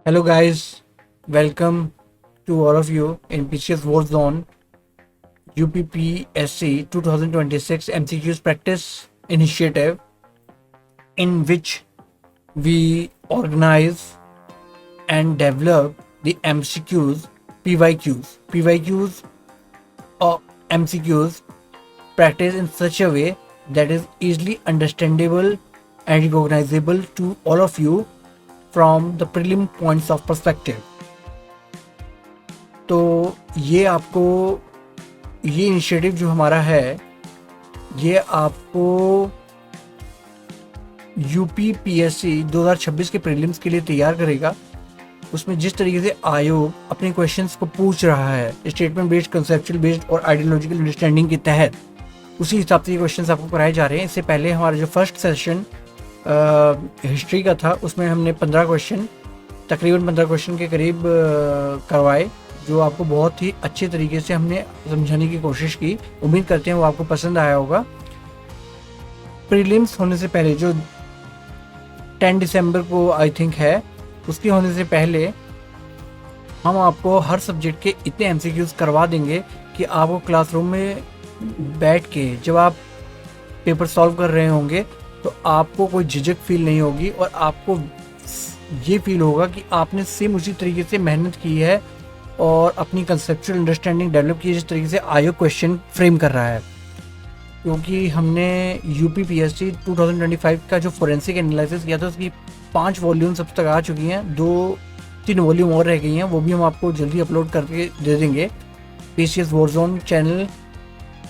Hello guys, welcome to all of you in PCS Warzone UPPSC 2026 MCQs practice initiative, in which we organize and develop the MCQs, PYQs or MCQs practice in such a way that is easily understandable and recognizable to all of you from the prelim points of perspective. तो ये initiative जो हमारा है, ये आपको UP PSC 2026 के prelims के लिए तैयार करेगा। उसमें जिस तरीके से आयोग अपने क्वेश्चंस को पूछ रहा है स्टेटमेंट बेस्ड, कंसेप्चुअल बेस्ड और आइडियोलॉजिकल अंडरस्टैंडिंग के तहत, उसी हिसाब से ये क्वेश्चंस आपको कराए जा रहे हैं। इससे पहले हमारा जो फर्स्ट सेशन हिस्ट्री का था, उसमें हमने 15 क्वेश्चन, तकरीबन 15 क्वेश्चन के करीब करवाए, जो आपको बहुत ही अच्छे तरीके से हमने समझाने की कोशिश की। उम्मीद करते हैं वो आपको पसंद आया होगा। प्रीलिम्स होने से पहले, जो 10 दिसंबर को आई थिंक है, उसके होने से पहले हम आपको हर सब्जेक्ट के इतने एमसीक्यूज करवा देंगे कि आपको क्लासरूम में बैठ के जब आप पेपर सॉल्व कर रहे होंगे तो आपको कोई झिझक फील नहीं होगी और आपको ये फील होगा कि आपने सेम उसी तरीके से मेहनत की है और अपनी कंसेप्चुअल अंडरस्टैंडिंग डेवलप की, जिस तरीके से आयोग क्वेश्चन फ्रेम कर रहा है। क्योंकि हमने यूपी पीएससी 2025 का जो फोरेंसिक एनालिसिस किया था, उसकी 5 वॉल्यूम्स अब तक आ चुकी हैं, 2-3 वॉल्यूम और रह गई हैं, वो भी हम आपको जल्दी अपलोड करके दे देंगे पीसीएस वॉरजोन चैनल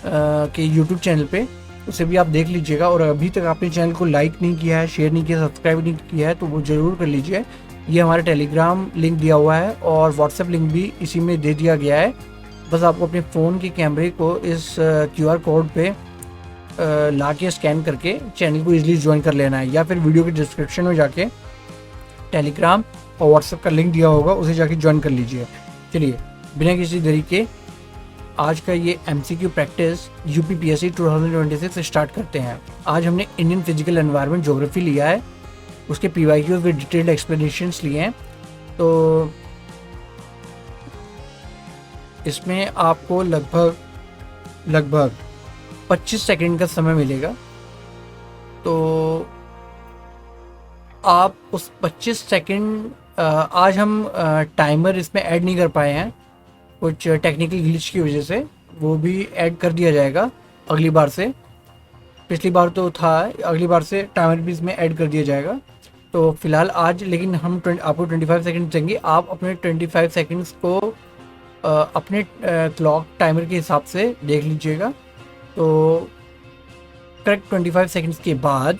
के यूट्यूब चैनल पे। उसे भी आप देख लीजिएगा। और अभी तक आपने चैनल को लाइक नहीं किया है, शेयर नहीं किया, सब्सक्राइब नहीं किया है, तो वो ज़रूर कर लीजिए। ये हमारा टेलीग्राम लिंक दिया हुआ है और व्हाट्सएप लिंक भी इसी में दे दिया गया है। बस आपको अपने फ़ोन के कैमरे को इस क्यूआर कोड पे ला के स्कैन करके चैनल को ईजिली ज्वाइन कर लेना है, या फिर वीडियो के डिस्क्रिप्शन में जाके टेलीग्राम और व्हाट्सएप का लिंक दिया होगा, उसे जाके ज्वाइन कर लीजिए। चलिए बिना किसी देरी के आज का ये MCQ practice UP PSC 2026 start करते हैं। आज हमने इंडियन फिजिकल एनवायरनमेंट ज्योग्राफी लिया है, उसके पीवाईक्यूज विद डिटेल्ड एक्सप्लेनेशंस लिए हैं। तो इसमें आपको लगभग 25 सेकंड का समय मिलेगा। तो आप उस 25 सेकंड, आज हम टाइमर इसमें ऐड नहीं कर पाए हैं, कुछ टेक्निकल ग्लिच की वजह से। वो भी ऐड कर दिया जाएगा अगली बार से। पिछली बार तो था, अगली बार से टाइमर भी इसमें ऐड कर दिया जाएगा। तो फिलहाल आज लेकिन हम आपको 25 सेकंड देंगे। आप अपने 25 सेकंड्स को अपने क्लॉक टाइमर के हिसाब से देख लीजिएगा। तो करेक्ट 25 सेकंड्स के बाद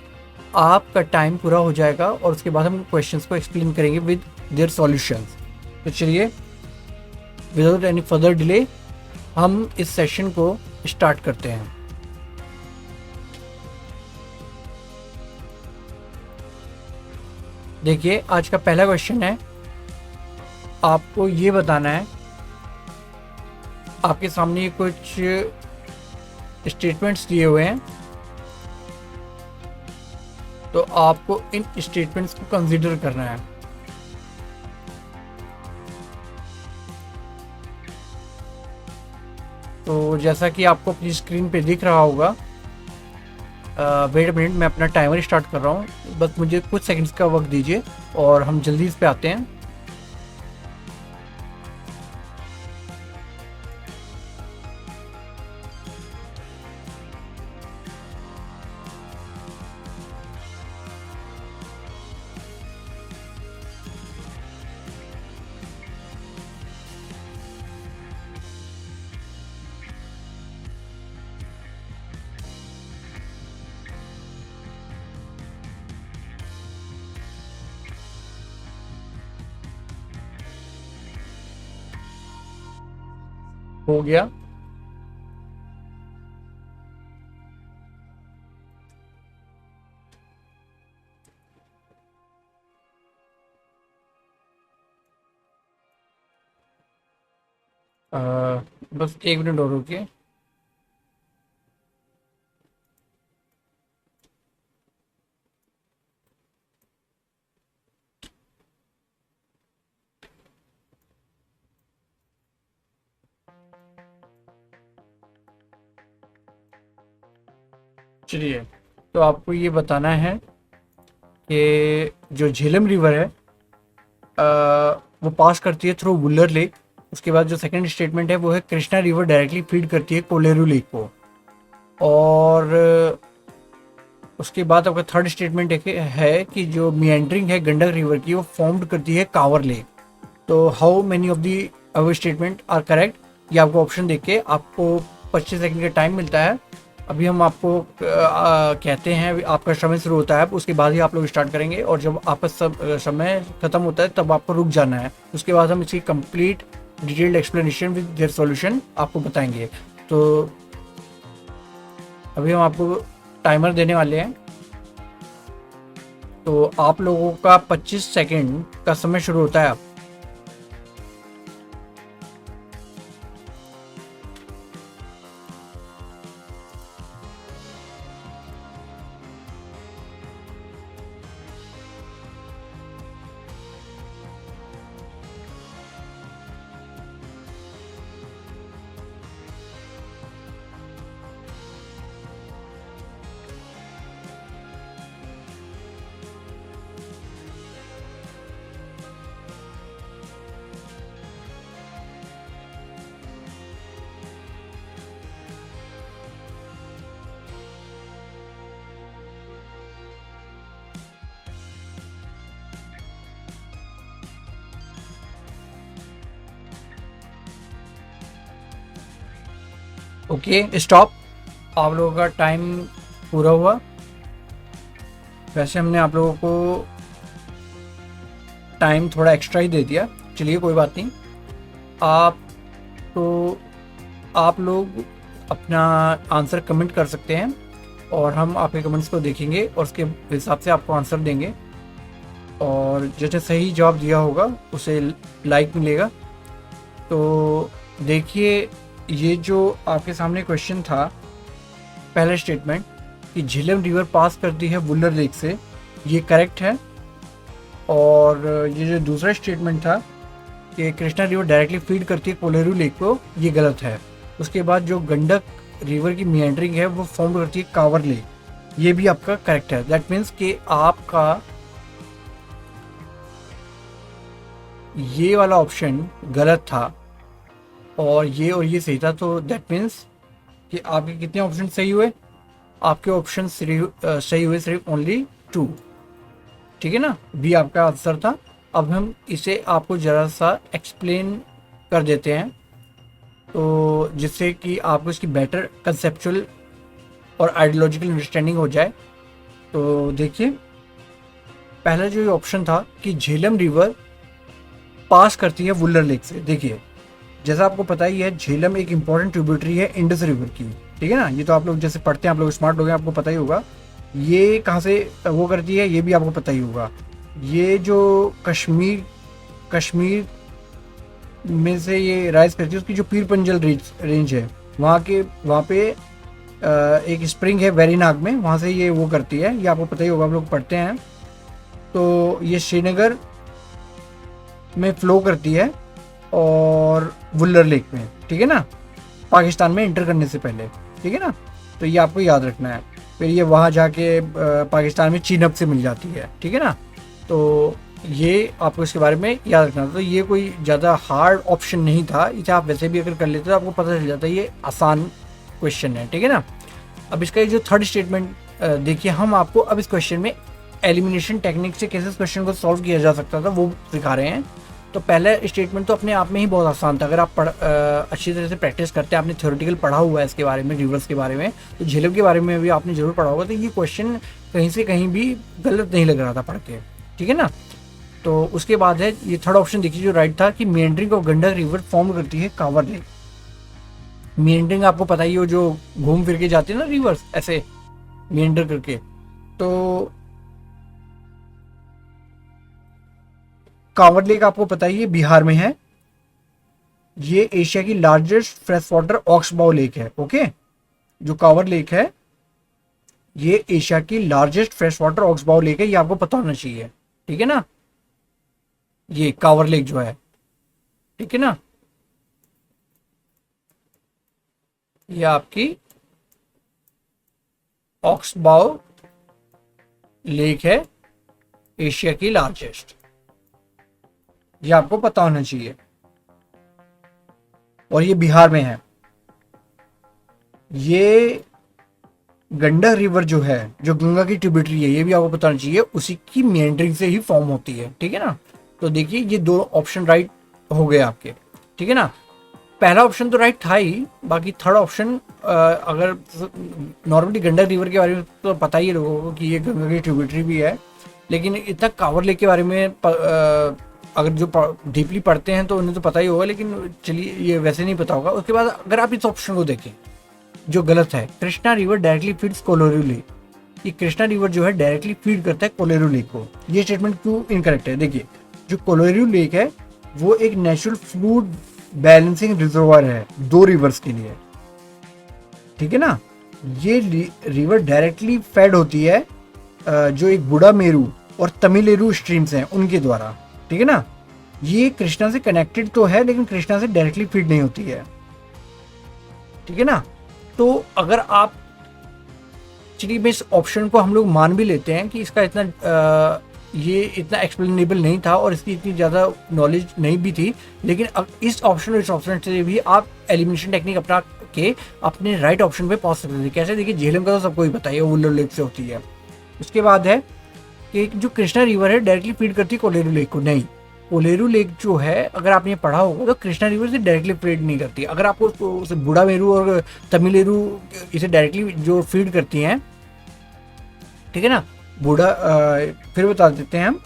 आपका टाइम पूरा हो जाएगा और उसके बाद हम क्वेश्चंस को एक्सप्लेन करेंगे विद देयर सॉल्यूशंस। तो चलिए विदाउट एनी फर्दर डिले हम इस सेशन को स्टार्ट करते हैं। देखिए आज का पहला क्वेश्चन है, आपको ये बताना है, आपके सामने कुछ स्टेटमेंट्स दिए हुए हैं, तो आपको इन स्टेटमेंट्स को कंसीडर करना है। तो जैसा कि आपको अपनी स्क्रीन पे दिख रहा होगा, वेट मिनट, मैं अपना टाइमर स्टार्ट कर रहा हूँ, बस मुझे कुछ सेकंड्स का वक्त दीजिए और हम जल्दी इस पे आते हैं। हो गया। बस 1 मिनट और रुकिए। चलिए, तो आपको ये बताना है कि जो झेलम रिवर है वो पास करती है थ्रू वुलर लेक। उसके बाद जो सेकंड स्टेटमेंट है वो है कृष्णा रिवर डायरेक्टली फीड करती है कोलेरू लेक को। और उसके बाद आपका थर्ड स्टेटमेंट है कि जो मियंडरिंग है गंडक रिवर की वो फॉर्म्ड करती है कांवर लेक। तो how many of the our statement are correct, ये आपको ऑप्शन देख के आपको 25 सेकंड का टाइम मिलता है। अभी हम आपको कहते हैं आपका समय शुरू होता है, उसके बाद ही आप लोग स्टार्ट करेंगे, और जब आपका समय खत्म होता है तब आपको रुक जाना है। उसके बाद हम इसकी complete detailed explanation with their solution आपको बताएंगे। तो अभी हम आपको टाइमर देने वाले हैं। तो आप लोगों का 25 सेकंड का समय शुरू होता है अब। Okay, stop. आप लोगों का टाइम पूरा हुआ। वैसे हमने आप लोगों को टाइम थोड़ा एक्स्ट्रा ही दे दिया, चलिए कोई बात नहीं। आप तो आप लोग अपना आंसर कमेंट कर सकते हैं और हम आपके कमेंट्स को देखेंगे और उसके हिसाब से आपको आंसर देंगे। और जिसने सही जवाब दिया होगा उसे लाइक मिलेगा। तो देखिए, ये जो आपके सामने क्वेश्चन था, पहला स्टेटमेंट कि झेलम रिवर पास करती है वुलर लेक से, ये करेक्ट है। और ये जो दूसरा स्टेटमेंट था कि कृष्णा रिवर डायरेक्टली फीड करती है कोलेरू लेक को, ये गलत है। उसके बाद जो गंडक रिवर की मियंडरिंग है वो फॉर्म करती है कांवर लेक, ये भी आपका करेक्ट है। दैट मीन्स कि आपका ये वाला ऑप्शन गलत था और ये सही था। तो दैट मीन्स कि आपके कितने ऑप्शन सही हुए? आपके ऑप्शन सही हुए सिर्फ ओनली 2, ठीक है ना। बी आपका आंसर था। अब हम इसे आपको ज़रा सा एक्सप्लेन कर देते हैं, तो जिससे कि आपको इसकी बेटर कंसेप्चुअल और आइडियोलॉजिकल अंडरस्टैंडिंग हो जाए। तो देखिए, पहला जो ऑप्शन था कि झेलम रिवर पास करती है वुलर लेक से। देखिए, जैसा आपको पता ही है, झेलम एक इंपॉर्टेंट ट्रिब्यूटरी है इंडस रिवर की, ठीक है ना। ये तो आप लोग जैसे पढ़ते हैं, आप लोग स्मार्ट लोग हैं, आपको पता ही होगा। ये कहाँ से वो करती है ये भी आपको पता ही होगा। ये जो कश्मीर में से ये राइज करती है, उसकी जो पीर पंजल रेंज है, वहाँ पे एक स्प्रिंग है वेरीनाग में, वहाँ से ये वो करती है, ये आपको पता ही होगा, आप लोग पढ़ते हैं। तो ये श्रीनगर में फ्लो करती है और वुलर लेक में, ठीक है ना, पाकिस्तान में इंटर करने से पहले, ठीक है ना। तो ये आपको याद रखना है। फिर ये वहाँ जाके पाकिस्तान में चीनब से मिल जाती है, ठीक है ना। तो ये आपको इसके बारे में याद रखना था। तो ये कोई ज़्यादा हार्ड ऑप्शन नहीं था, इसे आप वैसे भी अगर कर लेते तो आपको पता चल जाता है ये आसान क्वेश्चन है, ठीक है ना। अब इसका जो थर्ड स्टेटमेंट देखिए, हम आपको अब इस क्वेश्चन में एलिमिनेशन टेक्निक से कैसे इस क्वेश्चन को सॉल्व किया जा सकता था वो सिखा रहे हैं। तो पहला स्टेटमेंट तो अपने आप में ही बहुत आसान था। अगर आप अच्छी तरह से प्रैक्टिस करते हैं, आपने थ्योरेटिकल पढ़ा हुआ है इसके बारे में, रिवर्स के बारे में, तो झेलम के बारे में भी आपने जरूर पढ़ा होगा। तो ये क्वेश्चन कहीं से कहीं भी गलत नहीं लग रहा था पढ़ के, ठीक है ना। तो उसके बाद है ये थर्ड ऑप्शन देखिए जो राइट था कि meandering of Gandak river form करती है कांवर लेक। मेंडरिंग आपको पता ही हो, जो घूम फिर के जाती है ना रिवर्स, ऐसे मेंडर करके। तो कांवर लेक आपको पता ही है बिहार में है। ये एशिया की लार्जेस्ट फ्रेश वाटर ऑक्सबाउ लेक है। ओके, जो कांवर लेक है ये एशिया की लार्जेस्ट फ्रेश वाटर ऑक्सबाउ लेक है, ये आपको पता होना चाहिए, ठीक है ना। ये कांवर लेक जो है, ठीक है ना, ये आपकी ऑक्सबाउ लेक है एशिया की लार्जेस्ट, ये आपको पता होना चाहिए, और ये बिहार में है। ये गंडक रिवर जो है, जो गंगा की ट्रिब्यूटरी है, ये भी आपको बताना चाहिए, उसी की मेंडरिंग से ही फॉर्म होती है, ठीक है ना। तो देखिए ये दो ऑप्शन राइट हो गए आपके, ठीक है ना। पहला ऑप्शन तो राइट था ही, बाकी थर्ड ऑप्शन, अगर नॉर्मली गंडक रिवर के बारे में तो पता ही है लोगों को कि ये गंगा की ट्रिब्यूटरी भी है, लेकिन इतना कांवर लेक के बारे में अगर जो डीपली पढ़ते हैं तो उन्हें तो पता ही होगा, लेकिन चलिए ये वैसे नहीं पता होगा। उसके बाद अगर आप इस ऑप्शन को देखें जो गलत है, Krishna river directly feeds Kolleru lake, ये कृष्णा रिवर जो है डायरेक्टली फीड करता है कोलेरू लेक को, ये स्टेटमेंट क्यों इनकरेक्ट है। देखिए जो कोलेरू लेक है वो एक नेचुरल फ्लूड बैलेंसिंग रिजर्वायर है दो रिवर्स के लिए, ठीक है ना। ये रिवर डायरेक्टली फेड होती है जो एक बुढ़ा मेरू और तमिलेरू स्ट्रीम्स हैं उनके द्वारा, ठीक है ना। ये कृष्णा से कनेक्टेड तो है लेकिन कृष्णा से डायरेक्टली फीड नहीं होती है, ठीक है ना। तो अगर आप, चलिए मैं इस ऑप्शन को हम लोग मान भी लेते हैं कि इसका इतना ये इतना एक्सप्लेनेबल नहीं था और इसकी इतनी ज़्यादा नॉलेज नहीं भी थी, लेकिन अब इस ऑप्शन और इस ऑप्शन से भी आप एलिमिनेशन टेक्निक अपना के अपने राइट ऑप्शन पे पहुंच सकते थे। कैसे, देखिए झेलम का तो सबको ही पता है, वो वुलर लेक से होती है। उसके बाद है कि जो कृष्णा रिवर है डायरेक्टली फीड करती है कोलेरू लेक को, नहीं, कोलेरू लेक जो है अगर आपने पढ़ा होगा तो कृष्णा रिवर से डायरेक्टली फीड नहीं करती। अगर आपको बुढ़ा मेरू और तमिलेरू इसे डायरेक्टली जो फीड करती हैं, ठीक है ना, बूढ़ा फिर बता देते हैं हम,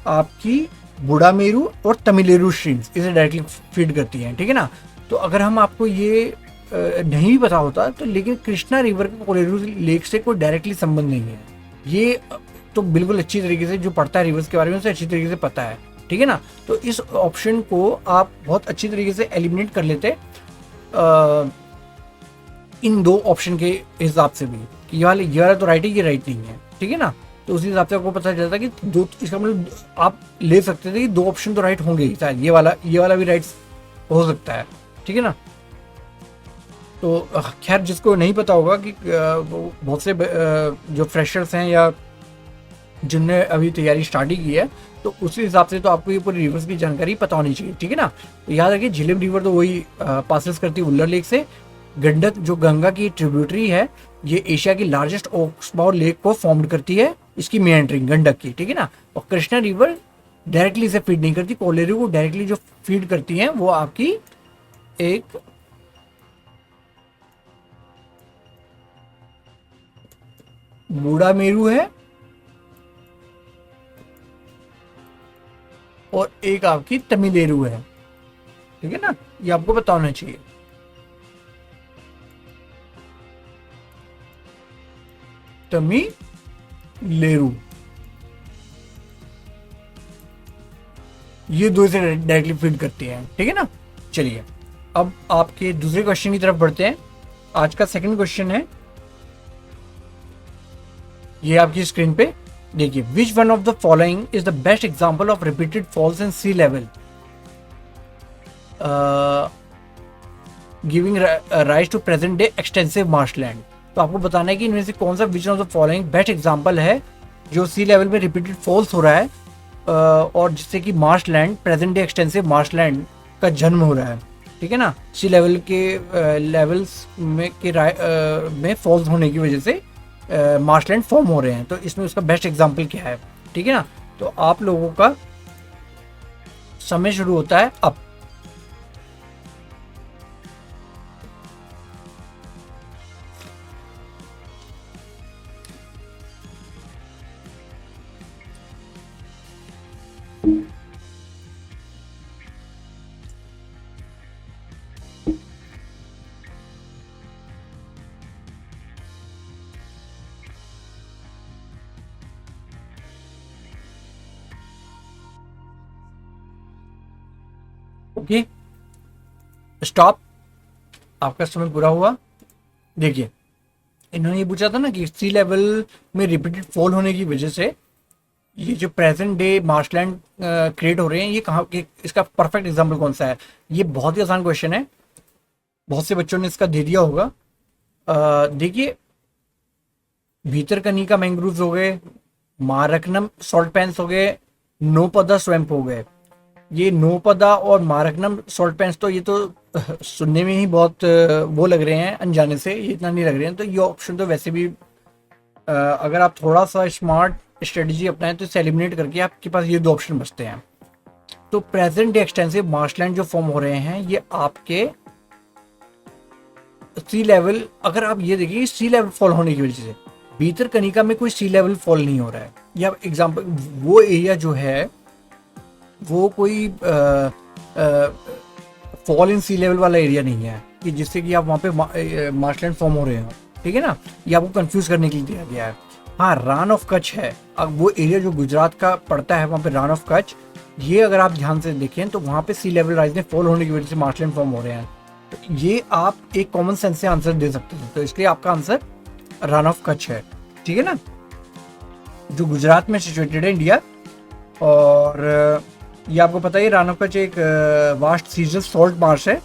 आपकी बूढ़ा मेरू और तमिलेरू स्ट्रीम्स इसे डायरेक्टली फीड करती हैं, ठीक है ना। तो अगर हम आपको ये नहीं भी पता होता तो, लेकिन कृष्णा रिवर का कोलेरू लेक से कोई डायरेक्टली संबंध नहीं है, ये तो बिल्कुल अच्छी तरीके से जो पढ़ता है रिवर्स के बारे में उसे अच्छी तरीके से पता है, ठीक है ना। तो इस ऑप्शन को आप बहुत अच्छी तरीके से एलिमिनेट कर लेते इन दो ऑप्शन के हिसाब से भी, कि ये वाला तो राइट है, ये राइट नहीं है, ठीक है ना। तो उसी हिसाब से आपको पता चलता कि दो, इसका मतलब आप ले सकते थे कि दो ऑप्शन तो राइट होंगे ही, शायद ये वाला भी राइट हो सकता है, ठीक है ना। तो खैर जिसको नहीं पता होगा कि बहुत से जो फ्रेशर्स हैं या जिनने अभी तैयारी स्टार्ट ही की है, तो उसी हिसाब से तो आपको ये पूरी रिवर्स की जानकारी पता होनी चाहिए, ठीक है ना। तो याद रखिए झेलम रिवर तो वही पासेस करती है उल्लर लेक से। गंडक जो गंगा की ट्रिब्यूटरी है, ये एशिया की लार्जेस्ट ऑक्सबाउ लेक को फॉर्म करती है, इसकी मेंडरिंग गंडक की, ठीक है ना। और कृष्णा रिवर डायरेक्टली से फीड नहीं करती, कोलेरू को डायरेक्टली जो फीड करती है वो आपकी एक बूढ़ा मेरू है और एक आपकी तमिलेरू है, ठीक है ना, ये आपको पता होना चाहिए। तमिलेरू, ये दो से डायरेक्टली फीड करती हैं, ठीक है ना। चलिए अब आपके दूसरे क्वेश्चन की तरफ बढ़ते हैं। आज का सेकंड क्वेश्चन है, ये आपकी स्क्रीन पे देखिए, which one of the following is the best example of repeated falls in sea level giving rise to present day extensive marshland. तो आपको बताना है कि इनमें से कौन सा which of the following best example है जो सी लेवल में रिपीटेड फॉल्स हो रहा है और जिससे कि marshland, present day extensive marshland का जन्म हो रहा है, ठीक है ना। सी लेवल के लेवल्स में फॉल्स होने की वजह से मार्शलैंड फॉर्म हो रहे हैं, तो इसमें उसका बेस्ट एग्जांपल क्या है, ठीक है ना। तो आप लोगों का समय शुरू होता है अब। ओके, स्टॉप, आपका समय पूरा हुआ। देखिए इन्होंने ये पूछा था ना कि सी लेवल में रिपीटेड फॉल होने की वजह से ये जो प्रेजेंट डे मार्शलैंड क्रिएट हो रहे हैं, ये कहाँ, इसका परफेक्ट एग्जांपल कौन सा है। ये बहुत ही आसान क्वेश्चन है, बहुत से बच्चों ने इसका दे दिया होगा। देखिए भीतरकनिका मैंग्रोव्स हो गए, मारकनम सॉल्ट पैंस हो गए, नोपदा स्वैम्प हो गए। ये नोपदा और मारकनम सॉल्ट पैंस तो ये तो सुनने में ही बहुत वो लग रहे हैं, अनजाने से ये इतना नहीं लग रहे हैं, तो ये ऑप्शन तो वैसे भी अगर आप थोड़ा सा स्मार्ट स्ट्रेटजी अपनाएं तो इसे एलिमिनेट करके आपके पास ये दो ऑप्शन बचते हैं। तो प्रेजेंट डे एक्सटेंसिव मार्शलैंड जो फॉर्म हो रहे हैं ये आपके सी लेवल, अगर आप ये देखिए सी लेवल फॉल होने की वजह से भीतरकनिका में कोई सी लेवल फॉल नहीं हो रहा है। या एग्जांपल वो एरिया जो है वो कोई फॉल इन सी लेवल वाला एरिया नहीं है कि जिससे कि आप वहाँ पे मार्शलैंड फॉर्म हो रहे हो, ठीक है ना। ये आपको कंफ्यूज करने के लिए दिया गया है। हाँ, रान ऑफ कच्छ है, अब वो एरिया जो गुजरात का पड़ता है वहाँ पे रान ऑफ कच्छ, ये अगर आप ध्यान से देखें तो वहाँ पे सी लेवल राइज में फॉल होने की वजह से मार्शलैंड फॉर्म हो रहे हैं। तो ये आप एक कॉमन सेंस से आंसर दे सकते हैं, तो इसलिए आपका आंसर रान ऑफ कच्छ है, ठीक है ना, जो गुजरात में सिचुएटेड है इंडिया। और ये आपको पता है रान ऑफ कच्छ एक वास्ट सीजनल सॉल्ट मार्श है,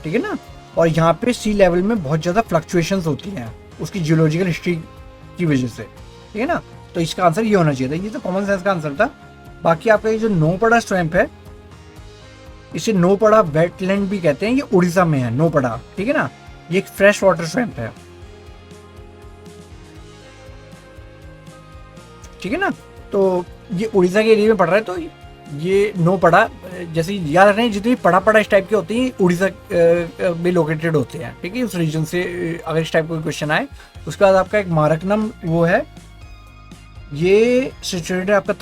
ठीक है ना। और यहाँ पे सी लेवल में बहुत ज़्यादा फ्लक्चुएशंस होती हैं उसकी जियोलॉजिकल हिस्ट्री की वजह से, ठीक है ना। तो इसका आंसर ये होना चाहिए था, ये तो कॉमन सेंस का आंसर था। बाकी आपका ये जो नोपड़ा स्वैम्प है, इसे नोपड़ा वेटलैंड भी कहते हैं, ये उड़ीसा में है नोपड़ा, ठीक है ना। ये एक फ्रेश वाटर स्वैम्प है, ठीक है ना। तो ये उड़ीसा के एरिया में पड़ रहा है, तो ये नोपड़ा, जैसे याद रखना है जितनी पड़ा इस टाइप के होते हैं उड़ीसा में लोकेटेड होते हैं, ठीक है, उस रीजन से अगर इस टाइप का क्वेश्चन आए। उसके बाद आपका एक मारकनम वो है, ये सिचुएटेड है आपका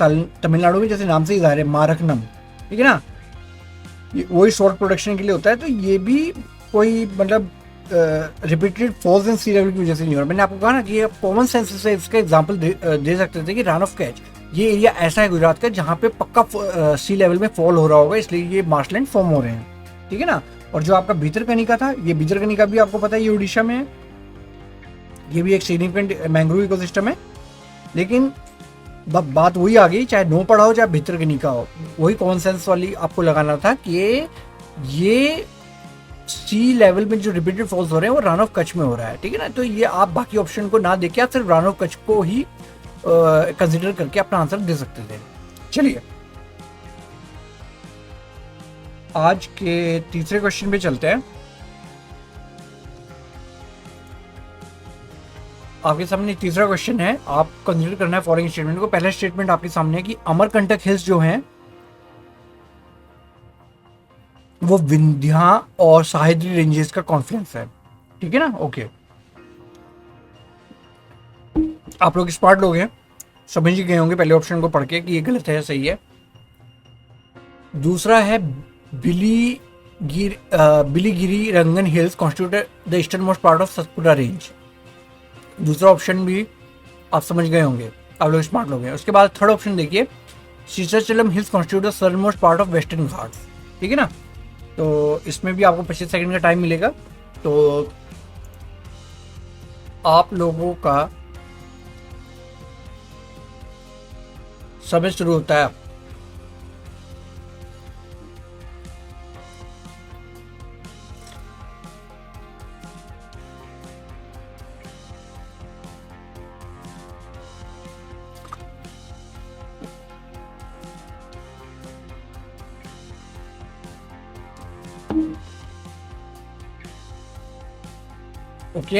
तमिलनाडु में, जैसे नाम से ही जाहिर है मारकनम, ठीक है ना। ये वही सॉल्ट प्रोडक्शन के लिए होता है, तो ये भी कोई मतलब repeated falls in sea level की वजह से नहीं हो रहा। मैंने आपको कहा ना कि कॉमन सेंस से इसका एग्जांपल दे सकते थे कि रान ऑफ कैच ये एरिया ऐसा है गुजरात का जहाँ पे पक्का सी लेवल में फॉल हो रहा होगा, इसलिए ये मार्शलैंड फॉर्म हो रहे हैं, ठीक है ना। और जो आपका भीतरकनिका था, ये भीतरकनिका भी आपको पता है ये उड़ीसा में है, ये भी एक सिग्निफिकेंट मैंग्रोव इकोसिस्टम है। लेकिन बात वही आ गई, चाहे नोपड़ा हो चाहे भीतरकनिका हो, वही कॉमन सेंस वाली आपको लगाना था कि ये सी लेवल में जो रिपीटेड फॉल्स हो रहे हैं वो रान ऑफ कच्छ में हो रहा है, ठीक है ना। तो ये आप बाकी ऑप्शन को ना देके आप सिर्फ रान ऑफ कच्छ को ही कंसिडर करके अपना आंसर दे सकते थे। चलिए आज के तीसरे क्वेश्चन पे चलते हैं। आपके सामने तीसरा क्वेश्चन है, आप कंसिडर करना है फॉलोइंग स्टेटमेंट को। पहला स्टेटमेंट आपके सामने है कि अमरकंटक हिल्स जो हैं वो विंध्या और सह्याद्री रेंजेस का कॉन्फ्लुएंस है, ठीक है ना। ओके, आप लोग स्मार्ट लोग हैं, समझ ही गए होंगे पहले ऑप्शन को पढ़ के कि ये गलत है या सही है। दूसरा है Biligiri Rangan hills constitute the eastern most part of Satpura range. दूसरा ऑप्शन भी आप समझ गए होंगे, आप लोग स्मार्ट लोग हैं। उसके बाद थर्ड ऑप्शन देखिए, Seshachalam hills constitute the southern most part of Western Ghats, ठीक है ना। तो इसमें भी आपको 25 सेकंड का टाइम मिलेगा। तो आप लोगों का समय शुरू होता है। Okay,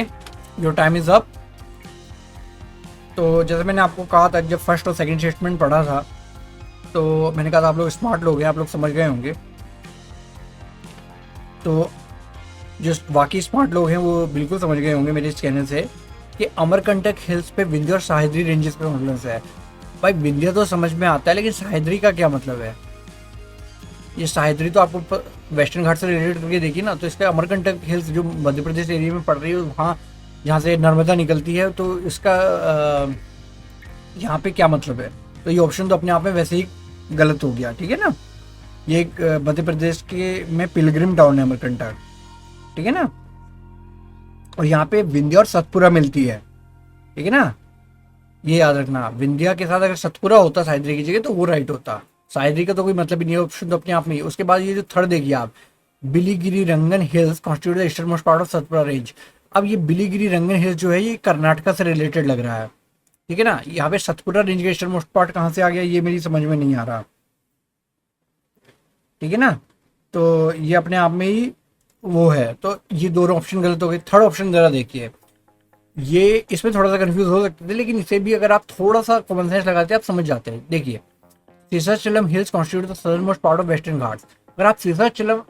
your time is up. तो जैसे मैंने आपको कहा था, जब फर्स्ट और सेकंड स्टेटमेंट पढ़ा था तो मैंने कहा था आप लोग स्मार्ट लोग हैं, आप लोग समझ गए होंगे। तो जो बाकी स्मार्ट लोग हैं वो बिल्कुल समझ गए होंगे मेरे इस कहने से कि अमरकंटक हिल्स पे विंध्य और सह्याद्री रेंजेस पे कॉन्फ्लुएंस है। भाई विंध्य तो समझ में आता है, लेकिन सह्याद्री का क्या मतलब है? ये सह्याद्री तो आपको वेस्टर्न घाट से रिलेटेड करके देखिए ना, तो इसका अमरकंटक हिल्स जो मध्य प्रदेश एरिया में पड़ रही है, वहाँ जहाँ से नर्मदा निकलती है, तो इसका यहाँ पे क्या मतलब है? तो ये ऑप्शन तो अपने आप में वैसे ही गलत हो गया, ठीक है ना। ये एक मध्य प्रदेश के में पिलग्रिम टाउन है अमरकंटक, ठीक है ना। और यहाँ पे विंध्या और सतपुरा मिलती है, ठीक है ना। ये याद रखना, विंध्या के साथ अगर सतपुरा होता सह्याद्री की जगह तो वो राइट होता। सह्याद्री का तो कोई मतलब ही नहीं है, ऑप्शन तो अपने आप में ही। उसके बाद ये जो थर्ड देखिए आप, Biligiri Rangan hills constitute the eastern most part of Satpura range. अब ये बिलीगिरी रंगन हिल्स जो है ये कर्नाटका से रिलेटेड लग रहा है, ठीक है ना। यहाँ पे सतपुरा रेंज का ईस्टर्न मोस्ट पार्ट कहाँ से आ गया ये मेरी समझ में नहीं आ रहा, ठीक है ना। तो ये अपने आप में ही वो है, तो ये दोनों ऑप्शन गलत हो गए। थर्ड ऑप्शन जरा देखिए, ये इसमें थोड़ा सा कंफ्यूज हो सकते थे, लेकिन इसे भी अगर आप थोड़ा सा कॉमन सेंस लगाते हैं आप समझ जाते हैं। देखिए, Seshachalam hills constitute the southern most part of Western Ghats. अगर आप शेषाचलम,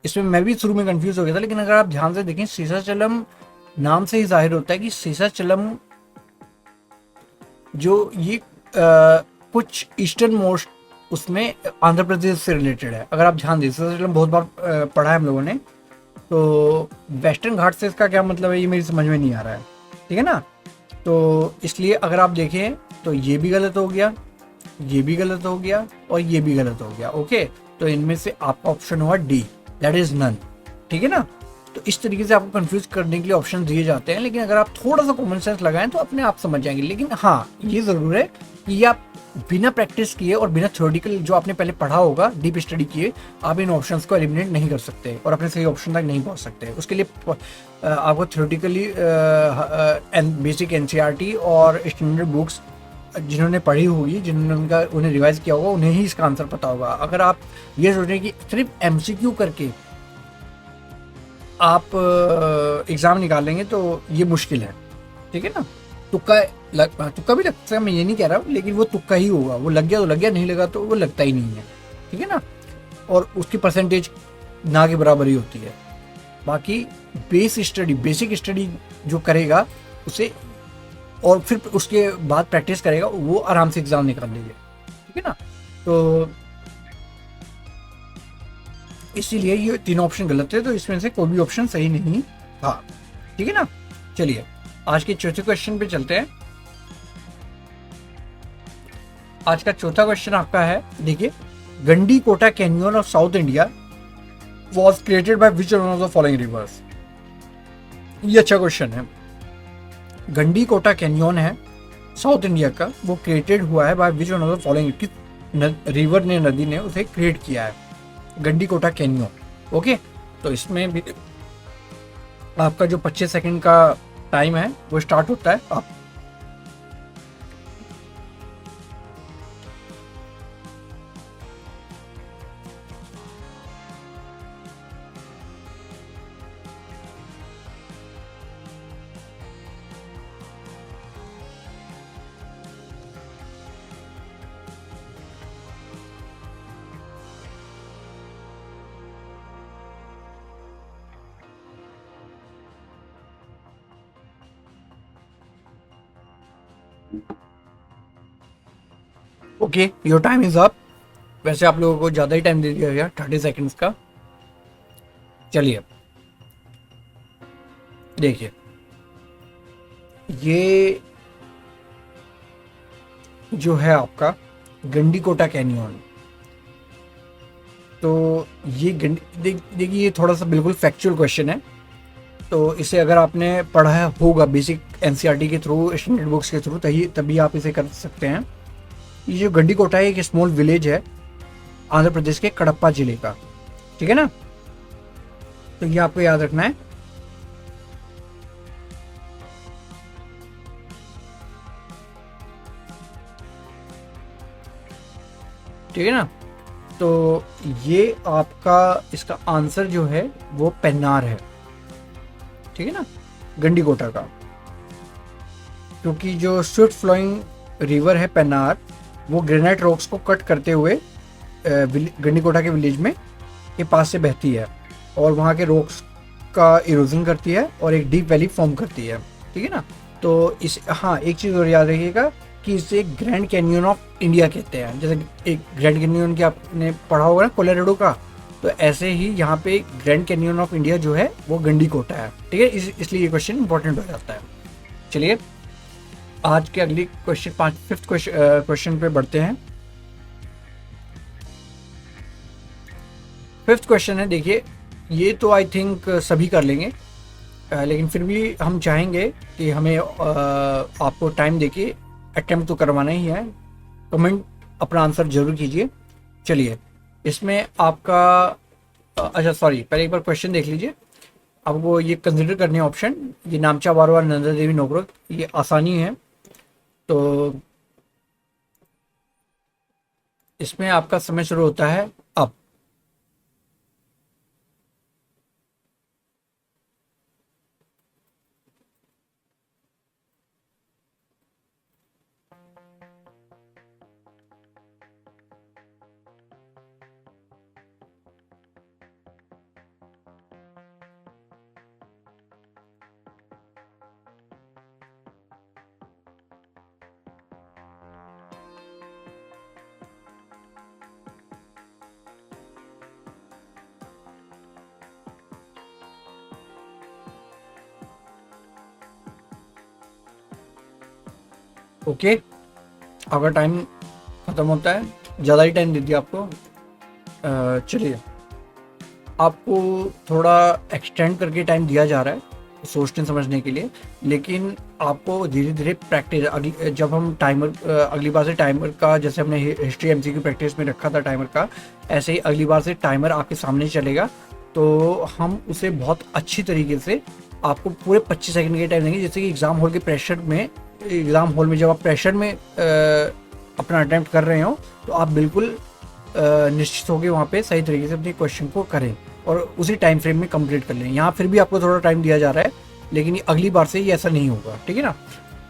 इसमें मैं भी शुरू में कंफ्यूज हो गया था, लेकिन अगर आप ध्यान से देखें शेषाचलम नाम से ही जाहिर होता है कि शेषाचलम जो ये कुछ ईस्टर्न मोस्ट उसमें आंध्र प्रदेश से रिलेटेड है। अगर आप ध्यान दें, शेषाचलम बहुत बार पढ़ा है हम लोगों ने, तो वेस्टर्न घाट से इसका क्या मतलब है ये मेरी समझ में नहीं आ रहा है, ठीक है ना। तो इसलिए अगर आप देखें तो ये भी गलत हो गया, ये भी गलत हो गया और ये भी गलत हो गया। ओके, तो इनमें से आपका ऑप्शन हुआ डी, दैट इज नन, ठीक है ना। तो इस तरीके से आपको कंफ्यूज करने के लिए ऑप्शन दिए जाते हैं, लेकिन अगर आप थोड़ा सा कॉमन सेंस लगाएं तो अपने आप समझ जाएंगे। लेकिन हाँ, ये जरूर है कि ये आप बिना प्रैक्टिस किए और बिना थ्योरेटिकल जो आपने पहले पढ़ा होगा, डीप स्टडी किए, आप इन ऑप्शंस को एलिमिनेट नहीं कर सकते और अपने सही ऑप्शन तक नहीं पहुंच सकते। उसके लिए आपको थ्योरेटिकली बेसिक एनसीईआरटी और स्टैंडर्ड बुक्स जिन्होंने पढ़ी होगी, जिन्होंने उन्हें रिवाइज किया होगा, उन्हें ही इसका आंसर पता होगा। अगर आप ये सोचें कि सिर्फ एमसीक्यू करके आप एग्ज़ाम निकाल लेंगे तो ये मुश्किल है, ठीक है ना। तुक्का भी लगता है, मैं ये नहीं कह रहा हूँ, लेकिन वो तुक्का ही होगा। वो लग गया तो लग गया, नहीं लगा तो वो लगता ही नहीं है, ठीक है ना। और उसकी परसेंटेज ना के बराबर ही होती है। बाकी बेसिक स्टडी जो करेगा उसे, और फिर उसके बाद प्रैक्टिस करेगा, वो आराम से एग्ज़ाम निकाल लीजिए, ठीक है ना। तो इसीलिए ये तीनों ऑप्शन गलत थे, तो इसमें से कोई भी ऑप्शन सही नहीं था, ठीक है ना। चलिए आज के चौथे क्वेश्चन पे चलते हैं। आज का चौथा क्वेश्चन आपका है, देखिए, Gandikota canyon of south India was created by which one of the following reverse. ये अच्छा क्वेश्चन है। गंडीकोटा कैनियन है साउथ इंडिया का, वो क्रिएटेड हुआ है by which one of the following, किस रिवर ने, नदी ने उसे क्रिएट किया है, गंडीकोटा कैनियन। ओके, तो इसमें भी आपका जो 25 सेकंड का टाइम है वो स्टार्ट होता है। आप okay, your time is up. वैसे आप लोगों को ज़्यादा ही टाइम दे दिया गया, 30 सेकेंड्स का। चलिए देखिए, ये जो है आपका गंडीकोटा कैनियन, तो ये देखिए, ये थोड़ा सा बिल्कुल फैक्चुअल क्वेश्चन है। तो इसे अगर आपने पढ़ा होगा बेसिक एनसीईआरटी के थ्रू, स्टैंडर्ड बुक्स के थ्रू, तभी आप इसे कर सकते हैं। ये जो गंडीकोटा है एक स्मॉल विलेज है आंध्र प्रदेश के कडप्पा जिले का, ठीक है ना। तो ये आपको याद रखना है। ठीक है ना। तो ये आपका इसका आंसर जो है वो पेन्नार है, ठीक है ना, गंडीकोटा का। क्योंकि जो स्विफ्ट फ्लोइंग रिवर है पेन्नार, वो ग्रेनाइट रॉक्स को कट करते हुए गंडीकोटा के विलेज में के पास से बहती है और वहाँ के रॉक्स का इरोजन करती है और एक डीप वैली फॉर्म करती है, ठीक है ना। तो इस, हाँ, एक चीज़ और याद रखिएगा कि इसे ग्रैंड कैनियन ऑफ इंडिया कहते हैं। जैसे एक ग्रैंड कैनियन की आपने पढ़ा होगा ना कोलोराडो का, तो ऐसे ही यहाँ पे ग्रैंड कैनियन ऑफ इंडिया जो है वो गंडीकोटा है, ठीक है। इसलिए ये क्वेश्चन इंपॉर्टेंट हो जाता है। चलिए आज के अगली क्वेश्चन, फिफ्थ क्वेश्चन पे बढ़ते हैं। फिफ्थ क्वेश्चन है, देखिए, ये तो आई थिंक सभी कर लेंगे, लेकिन फिर भी हम चाहेंगे कि हमें आपको टाइम देके अटेम्प्ट तो करवाना ही है। कमेंट अपना आंसर जरूर कीजिए। चलिए इसमें आपका अच्छा सॉरी, पहले एक बार क्वेश्चन देख लीजिए। आपको ये कंसिडर करने ऑप्शन, ये नामचा बारवा, नंदा देवी, नोकरेक, ये आसानी है। तो इसमें आपका समय शुरू होता है अब। ओके, आपका टाइम खत्म होता है, ज़्यादा ही टाइम दे दिया आपको। चलिए, आपको थोड़ा एक्सटेंड करके टाइम दिया जा रहा है सोचने समझने के लिए, लेकिन आपको धीरे धीरे प्रैक्टिस, अगली जब हम टाइमर अगली बार से टाइमर का, जैसे हमने हिस्ट्री एमसीक्यू प्रैक्टिस में रखा था टाइमर का, ऐसे ही अगली बार से टाइमर आपके सामने चलेगा। तो हम उसे बहुत अच्छी तरीके से आपको पूरे 25 सेकंड के टाइम देंगे। जैसे कि एग्ज़ाम हॉल के प्रेशर में, एग्ज़ाम हॉल में जब आप प्रेशर में अपना अटैम्प्ट कर रहे हो, तो आप बिल्कुल निश्चित होकर वहाँ पे सही तरीके से अपने क्वेश्चन को करें और उसी टाइम फ्रेम में कंप्लीट कर लें। यहाँ फिर भी आपको थोड़ा टाइम दिया जा रहा है, लेकिन अगली बार से ये ऐसा नहीं होगा, ठीक है ना।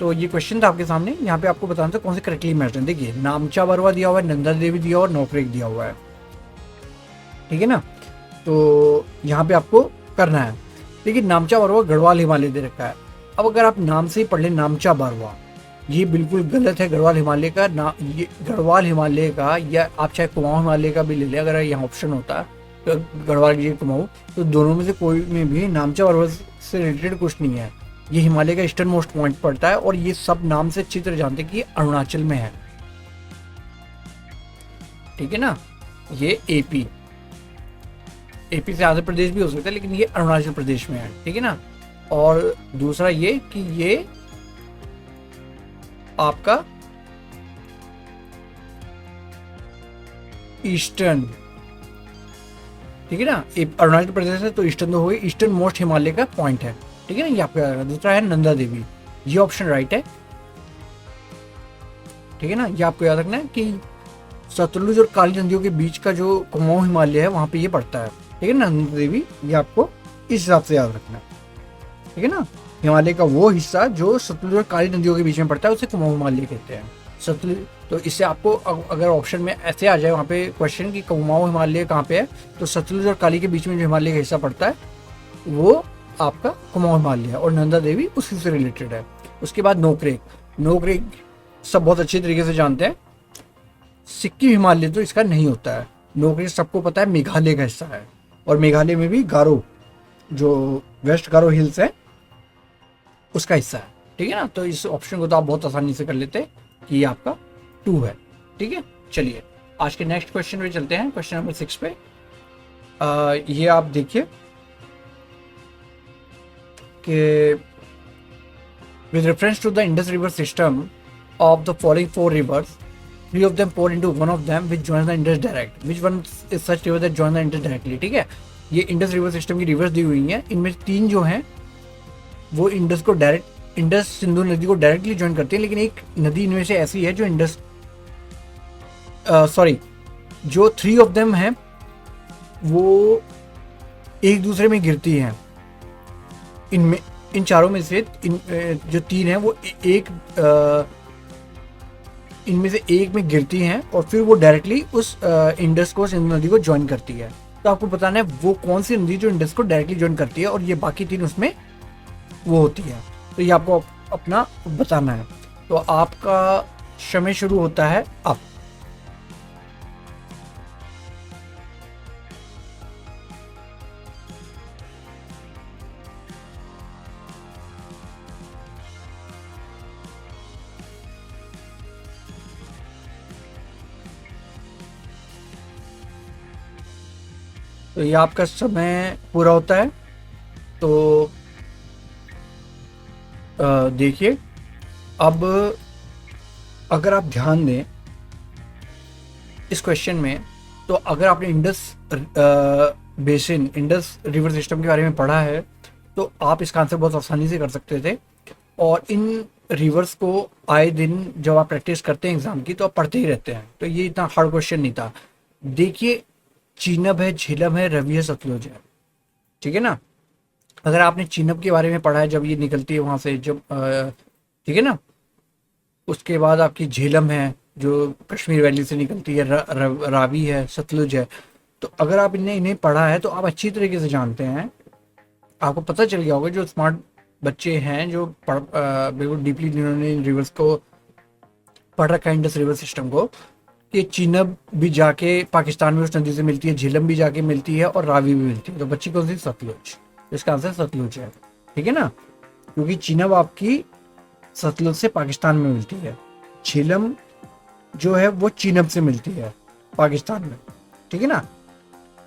तो ये क्वेश्चन था आपके सामने, यहाँ पे आपको बताना था कौन से करेक्टली मैच है। देखिए, नामचा बरवा दिया हुआ है, नंदा देवी दिया हुआ है, नोकरेक दिया हुआ है, ठीक है ना। तो यहाँ पे आपको करना है। देखिए, नामचा बरवा गढ़वाल हिमालय दे रखा है। अब अगर आप नाम से ही पढ़ लें नामचा बरवा, ये बिल्कुल गलत है। गढ़वाल हिमालय का ना, ये गढ़वाल हिमालय का, या आप चाहे कुमाऊं हिमालय का भी ले लें, अगर यहाँ ऑप्शन होता गढ़वाल ये कुमाऊं, तो दोनों में से कोई में भी नामचा बरवा से रिलेटेड कुछ नहीं है। ये हिमालय का ईस्टर्न मोस्ट पॉइंट पड़ता है, और ये सब नाम से अच्छी तरह जानते हैं कि ये अरुणाचल में है, ठीक है ना। ये एपी से आंध्र प्रदेश भी हो सकता है, लेकिन ये अरुणाचल प्रदेश में है, ठीक है ना। और दूसरा ये कि ये आपका ईस्टर्न, ठीक है ना, अरुणाचल प्रदेश है तो ईस्टर्न तो हो गई, ईस्टर्न मोस्ट हिमालय का पॉइंट है, ठीक है ना। ये आपका याद रखना। दूसरा है नंदा देवी, ये ऑप्शन राइट है, ठीक है ना। ये आपको याद रखना है कि सतलुज और काली नदियों के बीच का जो कुमाऊं हिमालय है, वहां पे ये पड़ता है, ठीक है ना, नंदा देवी। ये आपको इस हिसाब से याद रखना है, ठीक है ना। हिमालय का वो हिस्सा जो सतलुज और काली नदियों के बीच में पड़ता है, उसे कुमाऊं हिमालय कहते हैं, सतलुज। तो इससे आपको अगर ऑप्शन में ऐसे आ जाए वहाँ पे क्वेश्चन कि कुमाऊं हिमालय कहाँ पे है, तो सतलुज और काली के बीच में जो हिमालय का हिस्सा पड़ता है, वो आपका कुमाऊं हिमालय है, और नंदा देवी उसी से रिलेटेड है। उसके बाद नोकरेक सब बहुत अच्छी तरीके से जानते हैं। सिक्किम हिमालय तो इसका नहीं होता है। नोकरेक सबको पता है मेघालय का हिस्सा है, और मेघालय में भी गारो, जो वेस्ट गारो हिल्स है, उसका हिस्सा है, ठीक है ना। तो इस ऑप्शन को तो आप बहुत आसानी से कर लेते हैं कि ये आपका 2 है, ठीक है। चलिए, आज के नेक्स्ट क्वेश्चन पे चलते हैं, क्वेश्चन नंबर 6 पे। ये आप देखिए कि with reference to the Indus River system of the following 4 rivers, 3 of them pour into one of them which joins the Indus direct. Which one is such river that joins the Indus directly? ठीक है, ये Indus river system की reverse दी हुई हैं। इनमें 3 जो हैं वो इंडस को डायरेक्ट, इंडस सिंधु नदी को डायरेक्टली ज्वाइन करती है, लेकिन एक नदी इनमें से ऐसी है जो इंडस जो 3 ऑफ देम हैं वो एक दूसरे में गिरती हैं। इनमें, इन चारों में से जो 3 हैं वो एक इनमें से एक में गिरती हैं, और फिर वो डायरेक्टली उस इंडस को, सिंधु नदी को ज्वाइन करती है। तो आपको बताना है वो कौन सी नदी जो इंडस को डायरेक्टली ज्वाइन करती है, और ये बाकी 3 उसमें वो होती है। तो ये आपको अपना बताना है। तो आपका समय शुरू होता है अब। तो ये आपका समय पूरा होता है। तो देखिए, अब अगर आप ध्यान दें इस क्वेश्चन में, तो अगर आपने Indus basin, Indus river system के बारे में पढ़ा है, तो आप इसका आंसर बहुत आसानी से कर सकते थे। और इन रिवर्स को आए दिन जब आप प्रैक्टिस करते हैं एग्जाम की तो आप पढ़ते ही रहते हैं, तो ये इतना हार्ड क्वेश्चन नहीं था। देखिए, चीनब है, झेलम है, रवि है, सतलुज है, ठीक है ना। अगर आपने चीनब के बारे में पढ़ा है, जब ये निकलती है वहां से, जब ठीक है ना, उसके बाद आपकी झेलम है जो कश्मीर वैली से निकलती है, रावी है, सतलुज है। तो अगर आप इन्हें पढ़ा है तो आप अच्छी तरीके से जानते हैं, आपको पता चल गया होगा। जो स्मार्ट बच्चे हैं, जो बिल्कुल डीपली जिन्होंने इन रिवर्स को पढ़ रखा है, इंडस रिवर सिस्टम को, कि चीनब भी जाके पाकिस्तान में उस नदी से मिलती है, झेलम भी जाके मिलती है, और रावी भी मिलती है। तो बच्ची कौन सी? सतलुज। इसका आंसर सतलुज है, ठीक है ना, क्योंकि चीनब आपकी सतलुज से पाकिस्तान में मिलती है, झेलम जो है वो चीनब से मिलती है पाकिस्तान में, ठीक है ना।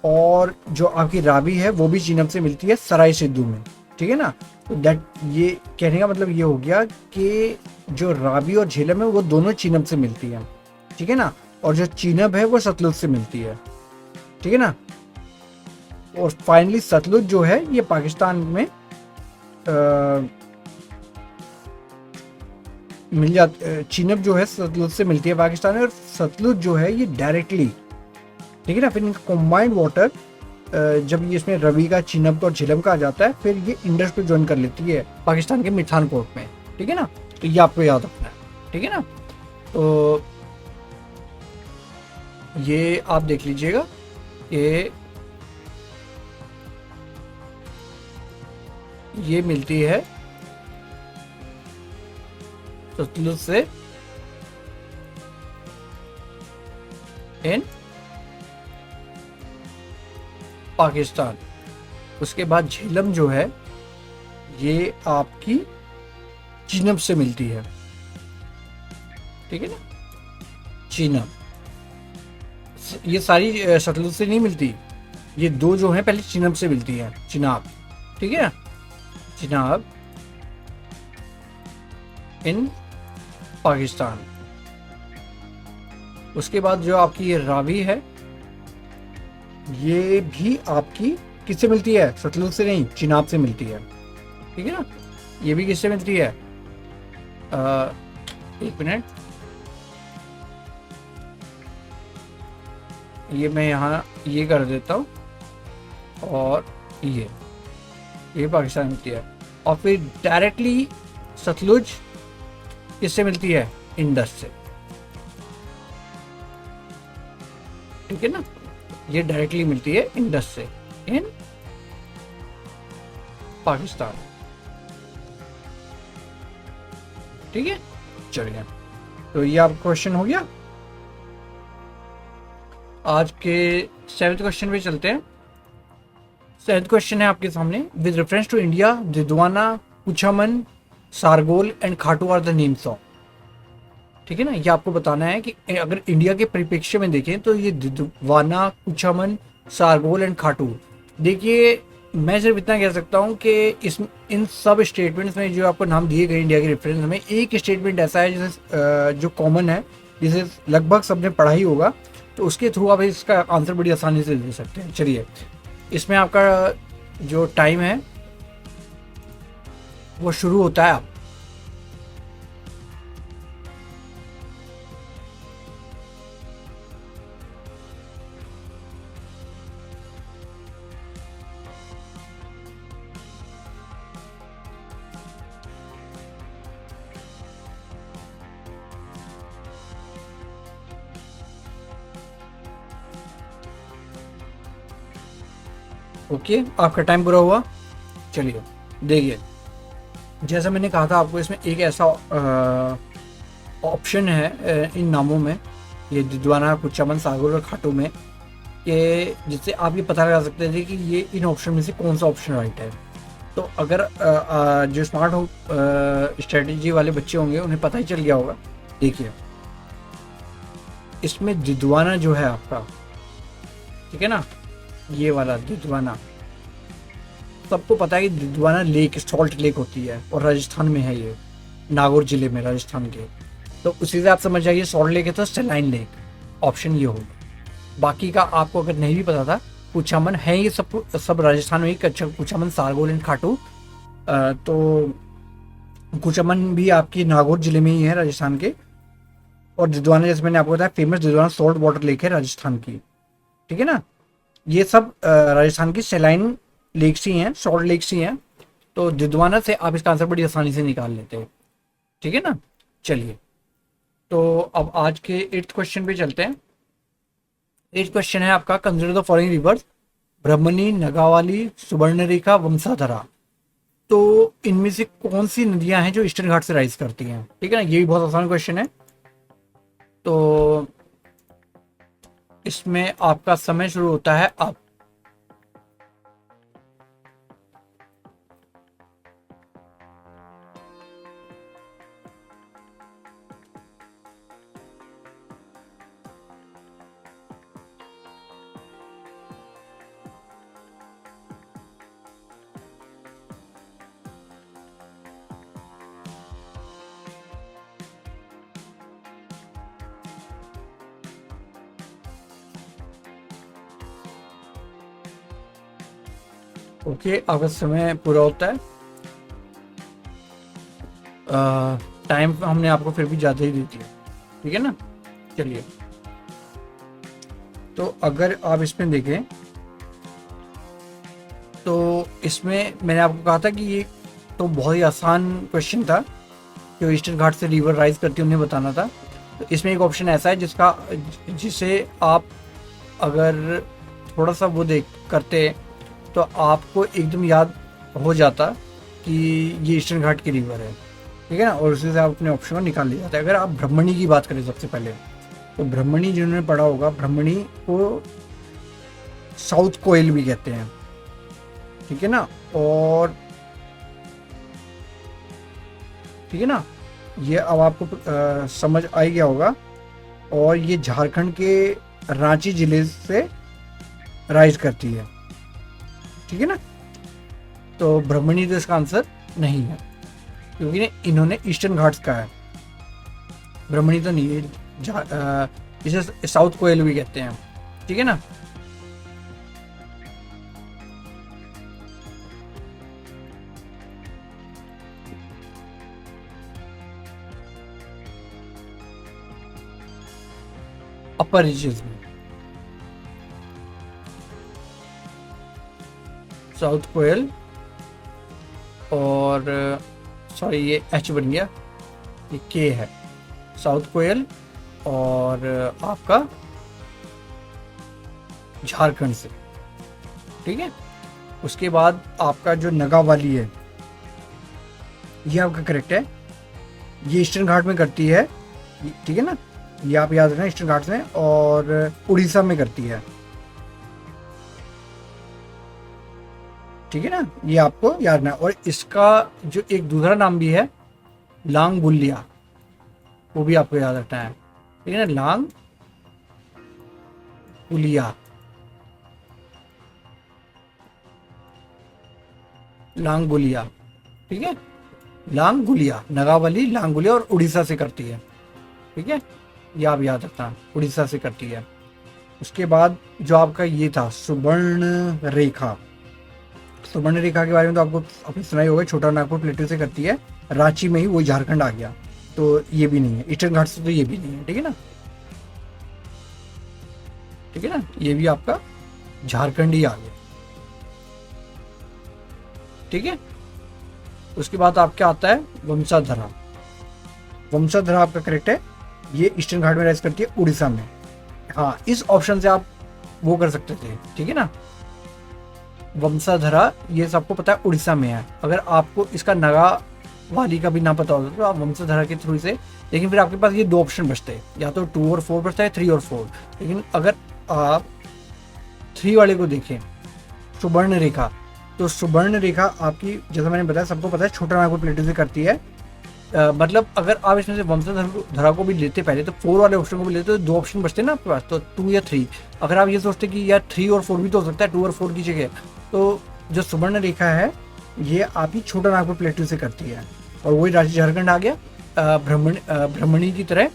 और जो आपकी रावी है वो भी चीनब से मिलती है सराय सिद्धू में, ठीक है ना। तो दैट, ये कहने का मतलब ये हो गया कि जो रावी और झेलम है वो दोनों चीनब से मिलती है, ठीक है ना। और जो चीनब है वो सतलुज से मिलती है, ठीक है ना। और फाइनली सतलुज जो है ये पाकिस्तान में मिल जाती, चीनब जो है सतलुज से मिलती है पाकिस्तान में, और सतलुज जो है ये डायरेक्टली, ठीक है ना, फिर इनका कॉम्बाइंड वाटर जब ये इसमें रवि का, चीनब का और झेलम का आ जाता है, फिर ये इंडस को ज्वाइन कर लेती है पाकिस्तान के मिठानकोट में, ठीक है ना। तो ये आपको याद रखना है, ठीक है ना। तो ये आप देख लीजिएगा, ये मिलती है सतलुज से इन पाकिस्तान। उसके बाद झेलम जो है ये आपकी चीनब से मिलती है, ठीक है ना, चीनब। ये सारी सतलुज से नहीं मिलती, ये दो जो है पहले चीनब से मिलती है, चिनाब, ठीक है ना, चिनाब इन पाकिस्तान। उसके बाद जो आपकी ये रावी है ये भी आपकी किससे मिलती है? सतलुज से नहीं, चिनाब से मिलती है, ठीक है ना। ये भी किससे मिलती है? एक मिनट, ये मैं यहाँ ये कर देता हूँ, और ये पाकिस्तान मिलती है। और फिर डायरेक्टली सतलुज किससे मिलती है? इंडस से, ठीक है ना। ये डायरेक्टली मिलती है इंडस से इन पाकिस्तान, ठीक है। चलिए, तो ये आपका क्वेश्चन हो गया। आज के 7th क्वेश्चन पे चलते हैं। 7th क्वेश्चन है आपके सामने। With reference to India, Didwana, Kuchaman, Sargol and Khatu are the names of, ठीक है ना। ये आपको बताना है कि अगर इंडिया के परिप्रेक्ष्य में देखें तो ये दिद्वाना, कुचामन, सारगोल एंड खाटू। देखिए, मैं सिर्फ इतना कह सकता हूँ कि इन सब स्टेटमेंट्स में जो आपको नाम दिए गए इंडिया के रेफरेंस में, एक स्टेटमेंट ऐसा है जिसे जो कॉमन है, जिसे लगभग सबने पढ़ा ही होगा, तो उसके थ्रू आप इसका आंसर बड़ी आसानी से दे सकते हैं। चलिए, इसमें आपका जो टाइम है वो शुरू होता है अब। ओके, आपका टाइम पूरा हुआ। चलिए, देखिए, जैसा मैंने कहा था आपको, इसमें एक ऐसा ऑप्शन है इन नामों में, ये दिद्वाना, कुचामन, सारगोल और खाटू में, कि जिससे आप ये पता लगा सकते थे कि ये इन ऑप्शन में से कौन सा ऑप्शन राइट है। तो अगर जो स्मार्ट हो स्ट्रेटजी वाले बच्चे होंगे उन्हें पता ही चल गया होगा। देखिए, इसमें दिद्वाना जो है आपका, ठीक है ना, ये वाला दिद्वाना, सबको पता है कि दिद्वाना लेक, सॉल्ट लेक होती है, और राजस्थान में है, ये नागौर जिले में, राजस्थान के। तो उसी से आप समझ जाइए सॉल्ट लेक है तो सेलाइन लेक, ऑप्शन ये होगा। बाकी का आपको अगर नहीं भी पता था, कुचामन है, ये सब राजस्थान में ही, कुचामन, सारगोल एंड खाटू तो कुचामन भी आपकी नागौर जिले में ही है राजस्थान के। और जिद्वाना, जैसे मैंने आपको बताया, फेमस जिद्वाना सॉल्ट वाटर लेक है राजस्थान की, ठीक है ना। ये सब राजस्थान की सेलाइन लेक्स ही हैं, सॉल्ट लेक्स ही हैं। तो जिद्वाना से आप इसका आंसर बड़ी आसानी से निकाल लेते हो, ठीक है ना। चलिए, तो अब आज के 8th क्वेश्चन पे चलते हैं। 8th क्वेश्चन है आपका, consider the following rivers, Brahmani, Nagavali, Subarnarekha, Vamsadhara. तो इनमें से कौन सी नदियां हैं जो ईस्टर्न घाट से राइज करती हैं, ठीक है ना। ये भी बहुत आसान क्वेश्चन है। तो इसमें आपका समय शुरू होता है अब। ओके, आपका समय पूरा होता है। टाइम हमने आपको फिर भी ज़्यादा ही दे दिया, ठीक है ना। चलिए, तो अगर आप इसमें देखें तो इसमें मैंने आपको कहा था कि ये तो बहुत ही आसान क्वेश्चन था, जो ईस्टर्न घाट से रिवर राइज करती है उन्हें बताना था। तो इसमें एक ऑप्शन ऐसा है जिसे आप अगर थोड़ा सा वो देख करते तो आपको एकदम याद हो जाता कि ये ईस्टर्न घाट की रिवर है, ठीक है ना। और उसी से आप अपने ऑप्शन को निकाल लिया जाता है। अगर आप ब्रह्मणी की बात करें सबसे पहले, तो ब्रह्मणी जिन्होंने पढ़ा होगा, ब्रह्मणी को साउथ कोयल भी कहते हैं, ठीक है ना। और ठीक है ना, ये अब आपको समझ आ ही गया होगा। और ये झारखंड के रांची जिले से राइज करती है, ठीक है ना। तो ब्रह्मणी तो इसका आंसर नहीं है, क्योंकि इन्होंने ईस्टर्न घाट्स कहा है, ब्रह्मणी तो नहीं है। इसे साउथ कोयल भी कहते हैं, ठीक है ना। अपर रीचेस में साउथ कोयल, और सॉरी ये एच बन गया, ये के है, साउथ कोयल। और आपका झारखंड से, ठीक है। उसके बाद आपका जो नगावाली है, ये आपका करेक्ट है। ये ईस्टर्न घाट में करती है, ठीक है ना। ये आप याद रखना, ईस्टर्न घाट में, और उड़ीसा में करती है, ठीक है ना। ये आपको याद रखना। और इसका जो एक दूसरा नाम भी है, लांग बुलिया, वो भी आपको याद रखना है, ठीक है ना। लांग बुलिया, लांग बुलिया, ठीक है। लांग गुलिया, नगावली, लांग गुलिया, और उड़ीसा से करती है, ठीक है। ये आप याद रखना, उड़ीसा से करती है। उसके बाद जो आपका ये था सुवर्ण रेखा, सुवर्ण रेखा के बारे में तो आपको आपने सुना ही होगा, छोटा नागपुर प्लेटू से करती है, रांची में ही, वो झारखंड आ गया। तो ये भी नहीं है, ईस्टर्न घाट से तो ये भी नहीं है, ठीक है ना, ठीक है ना। ये भी आपका झारखंड ही आ गया, ठीक है। उसके बाद आपका आता है वंशाधरा। वंशाधरा आपका करेक्ट है, ये ईस्टर्न घाट में राइज करती है, उड़ीसा में। हाँ, इस ऑप्शन से आप वो कर सकते थे, ठीक है ना। वंशाधरा, ये सबको पता है उड़ीसा में है। अगर आपको इसका नगा वाली का भी ना पता होता तो आप वंशाधरा के थ्रू से, लेकिन फिर आपके पास ये दो ऑप्शन बचते हैं, या तो 2 और 4 बचता है, 3 और 4। लेकिन अगर आप 3 वाले को देखें, सुवर्ण रेखा, तो सुवर्ण रेखा आपकी, जैसा मैंने बताया, सबको पता है, छोटा नागपुर प्लेटू से करती है। मतलब अगर आप इसमें से वंशाधरा को भी लेते पहले, तो 4 वाले ऑप्शन को भी लेते तो 2 ऑप्शन बचते ना आपके पास, तो 2 या 3। अगर आप ये सोचते कि यार 3 और 4 भी तो हो सकता है, 2 और 4 की जगह, तो जो सुवर्ण रेखा है ये आपकी छोटा नागपुर प्लेटू से करती है, और वही राज्य झारखंड आ गया। ब्रह्मणी की तरह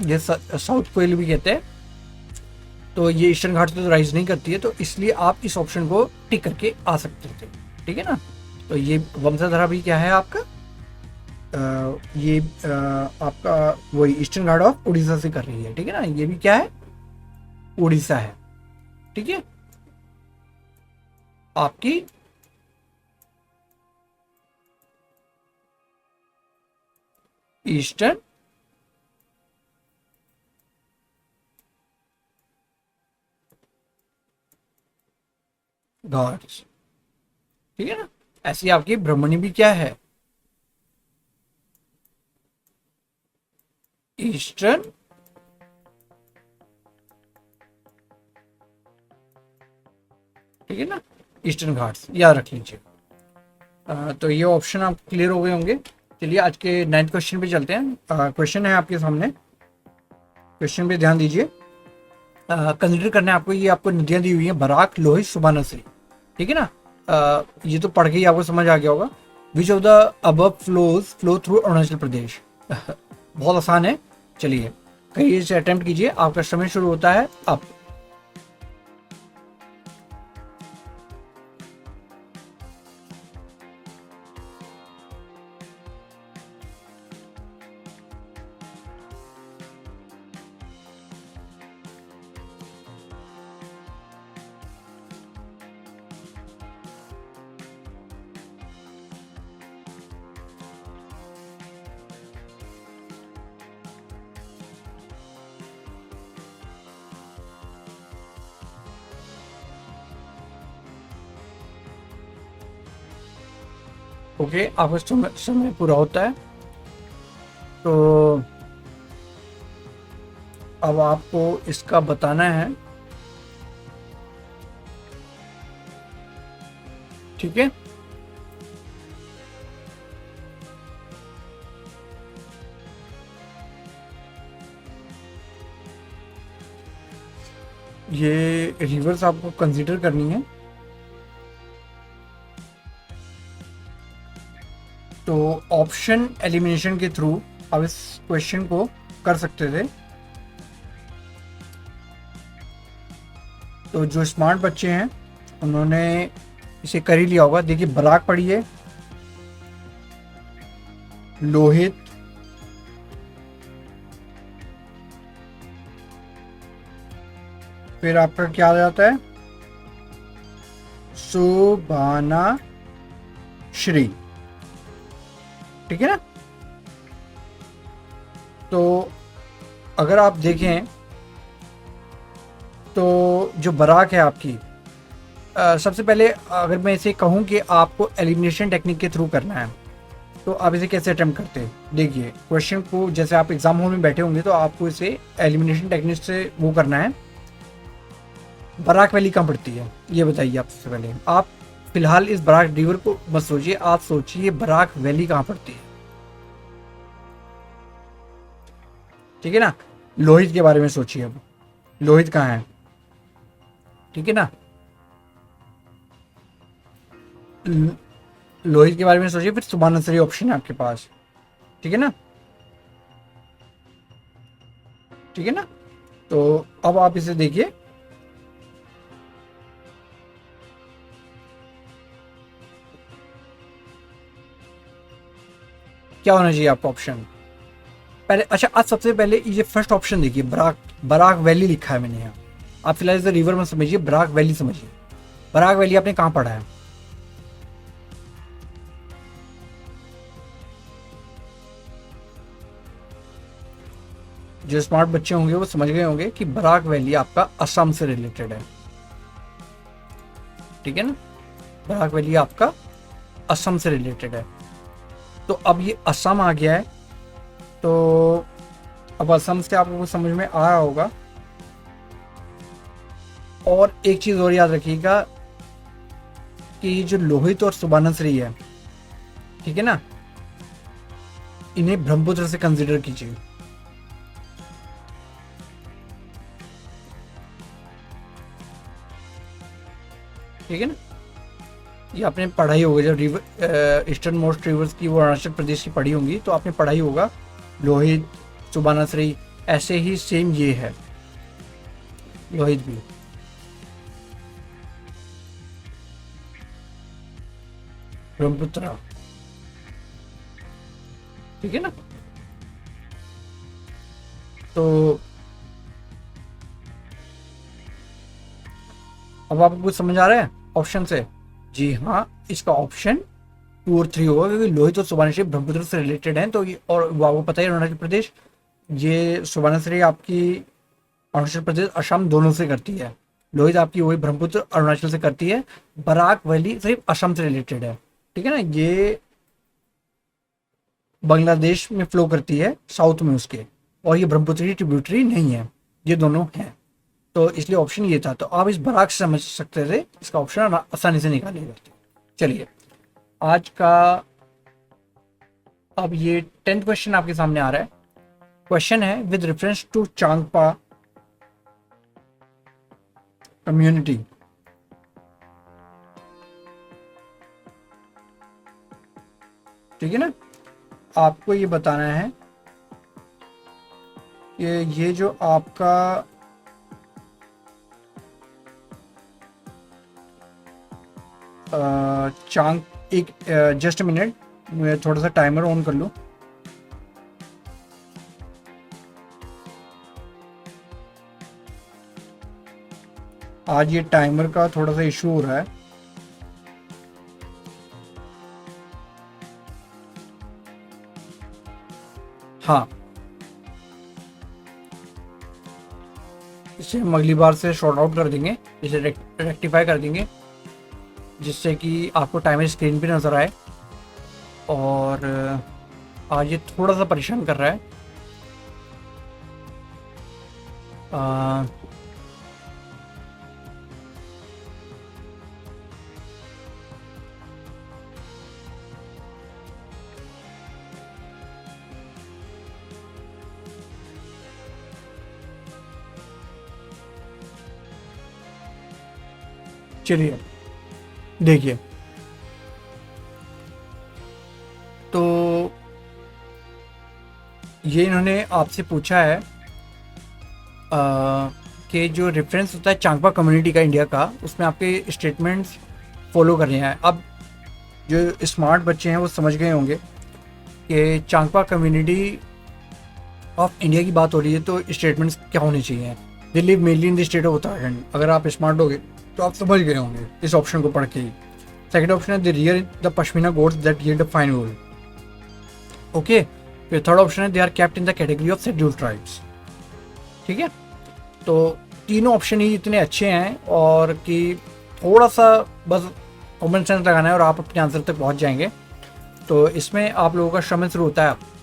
ये साउथ कोयल भी कहते हैं। तो ये ईस्टर्न घाट से तो राइज नहीं करती है, तो इसलिए आप इस ऑप्शन को टिक करके आ सकते थे, ठीक है ना। तो ये वंशधारा भी क्या है आपका, ये आपका वही ईस्टर्न घाट ऑफ उड़ीसा से कर रही है, ठीक है ना। ये भी क्या है, उड़ीसा है, ठीक है। आपकी ईस्टर्न घाट्स, ठीक है ना। ऐसी आपकी ब्रह्मणी भी क्या है, ईस्टर्न ठीक है ना, ईस्टर्न घाट्स याद रख लीजिए। तो ये ऑप्शन आप क्लियर हो गए होंगे। चलिए आज के 9th क्वेश्चन पे चलते हैं। क्वेश्चन है आपके सामने, क्वेश्चन पे ध्यान दीजिए। कंसिडर करना है आपको, ये आपको नदियां दी हुई हैं, बराक, लोहित, सुबनसिरी, ठीक है ना। ये तो पढ़ के ही आपको समझ आ गया होगा। Which of the above flow through Arunachal Pradesh. बहुत आसान है, चलिए कहिए से अटेम्प्ट कीजिए। आपका समय शुरू होता है अब। ओके, आपका समय पूरा होता है। तो अब आपको इसका बताना है, ठीक है। ये रिवर्स आपको कंसीडर करनी है। तो ऑप्शन एलिमिनेशन के थ्रू आप इस क्वेश्चन को कर सकते थे। तो जो स्मार्ट बच्चे हैं उन्होंने इसे कर ही लिया होगा। देखिए बराक पढ़ी है, लोहित, फिर आपका क्या आ जाता है, सुबाना श्री, ठीक है ना। तो अगर आप देखें तो जो बराक है आपकी, सबसे पहले अगर मैं इसे कहूं कि आपको एलिमिनेशन टेक्निक के थ्रू करना है, तो आप इसे कैसे अटेम्प्ट करते हैं। देखिए क्वेश्चन को, जैसे आप एग्जाम हॉल में बैठे होंगे तो आपको इसे एलिमिनेशन टेक्निक से वो करना है। बराक वैली कहाँ पड़ती है ये बताइए। आप सबसे पहले आप फिलहाल इस बराक रिवर को मत सोचिए, आप सोचिए बराक वैली कहाँ पड़ती है, ठीक है ना। लोहित के बारे में सोचिए, अब लोहित कहाँ है, ठीक है ना। लोहित के बारे में सोचिए, फिर सुबनसिरी ऑप्शन है आपके पास, ठीक है ना, ठीक है ना। तो अब आप इसे देखिए, क्या होना चाहिए आपका ऑप्शन पहले। अच्छा, आज सबसे पहले ये फर्स्ट ऑप्शन देखिए, बराक, बराक वैली लिखा है मैंने यहाँ। आप फिलहाल इसे रिवर में समझिए, बराक वैली समझिए। बराक वैली आपने कहाँ पढ़ा है, जो स्मार्ट बच्चे होंगे वो समझ गए होंगे कि बराक वैली आपका असम से रिलेटेड है, ठीक है ना। बराक वैली आपका असम से रिलेटेड है। तो अब ये असम आ गया है, तो अब असम से आपको कुछ समझ में आ रहा होगा। और एक चीज और याद रखिएगा कि जो लोहित और सुबनसिरी है, ठीक है ना, इन्हें ब्रह्मपुत्र से कंसीडर कीजिए, ठीक है ना। ये आपने पढ़ाई होगी जब रिवर ईस्टर्न मोस्ट रिवर्स की वो अरुणाचल प्रदेश की पढ़ी होंगी, तो आपने पढ़ाई होगा लोहित, सुबनसिरी, ऐसे ही सेम ये है लोहित भी। ब्रह्मपुत्र, ठीक है ना। तो अब आपको कुछ समझ आ रहा है ऑप्शन से? जी हाँ, इसका ऑप्शन 2 और 3 होगा, क्योंकि लोहित और सुबर्णश्री ब्रह्मपुत्र से रिलेटेड हैं। तो ये, और वो आपको पता है अरुणाचल प्रदेश, ये सुबर्णश्री आपकी अरुणाचल प्रदेश असम दोनों से करती है, लोहित आपकी वही ब्रह्मपुत्र अरुणाचल से करती है, बराक वैली सिर्फ असम से रिलेटेड है, ठीक है ना। ये बांग्लादेश में फ्लो करती है साउथ में उसके, और ये ब्रह्मपुत्र की ट्रिब्यूटरी नहीं है, ये दोनों हैं। तो इसलिए ऑप्शन ये था। तो आप इस बराक से समझ सकते थे, इसका ऑप्शन आसानी से निकालेगा। चलिए आज का, अब ये 10th क्वेश्चन आपके सामने आ रहा है। क्वेश्चन है with reference to Changpa community, ठीक है ना। आपको ये बताना है कि ये जो आपका चांग, एक जस्ट मिनट, मैं थोड़ा सा टाइमर ऑन कर लूँ। आज ये टाइमर का थोड़ा सा इशू हो रहा है। हाँ, इसे हम अगली बार से शॉर्ट आउट कर देंगे, इसे रेक्टिफाई कर देंगे, जिससे कि आपको टाइमर स्क्रीन पे नज़र आए। और आज ये थोड़ा सा परेशान कर रहा है। चलिए देखिए, तो ये इन्होंने आपसे पूछा है कि जो रेफरेंस होता है चांगपा कम्युनिटी का इंडिया का, उसमें आपके स्टेटमेंट्स फॉलो करने हैं। अब जो स्मार्ट बच्चे हैं वो समझ गए होंगे कि चांगपा कम्युनिटी ऑफ इंडिया की बात हो रही है, तो स्टेटमेंट्स क्या होने चाहिए। They live mainly in the state of Uttarakhand. अगर आप स्मार्ट होगे तो आप समझ गए होंगे इस ऑप्शन को पढ़ के ही। सेकंड ऑप्शन है they rear the pashmina goats that yield a fine wool. Okay, फिर थर्ड ऑप्शन है they are kept in the category of scheduled tribes, ठीक है। तो तीनों ऑप्शन ही इतने अच्छे हैं और कि थोड़ा सा बस कॉमन सेंस लगाना है और आप अपने आंसर तक पहुंच जाएंगे। तो इसमें आप लोगों का श्रम शुरू होता है।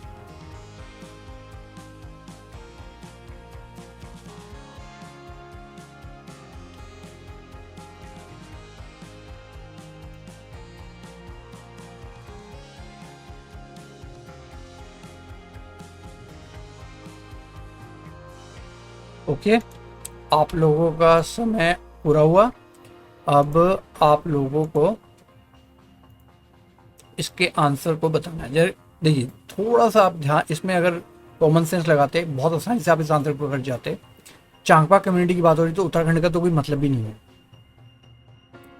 ओके, आप लोगों का समय पूरा हुआ। अब आप लोगों को इसके आंसर को बताना है। देखिए थोड़ा सा आप ध्यान, इसमें अगर कॉमन सेंस लगाते बहुत आसानी से आप इस आंसर को कर जाते। चांगपा कम्युनिटी की बात हो रही तो उत्तराखंड का तो कोई मतलब ही नहीं है।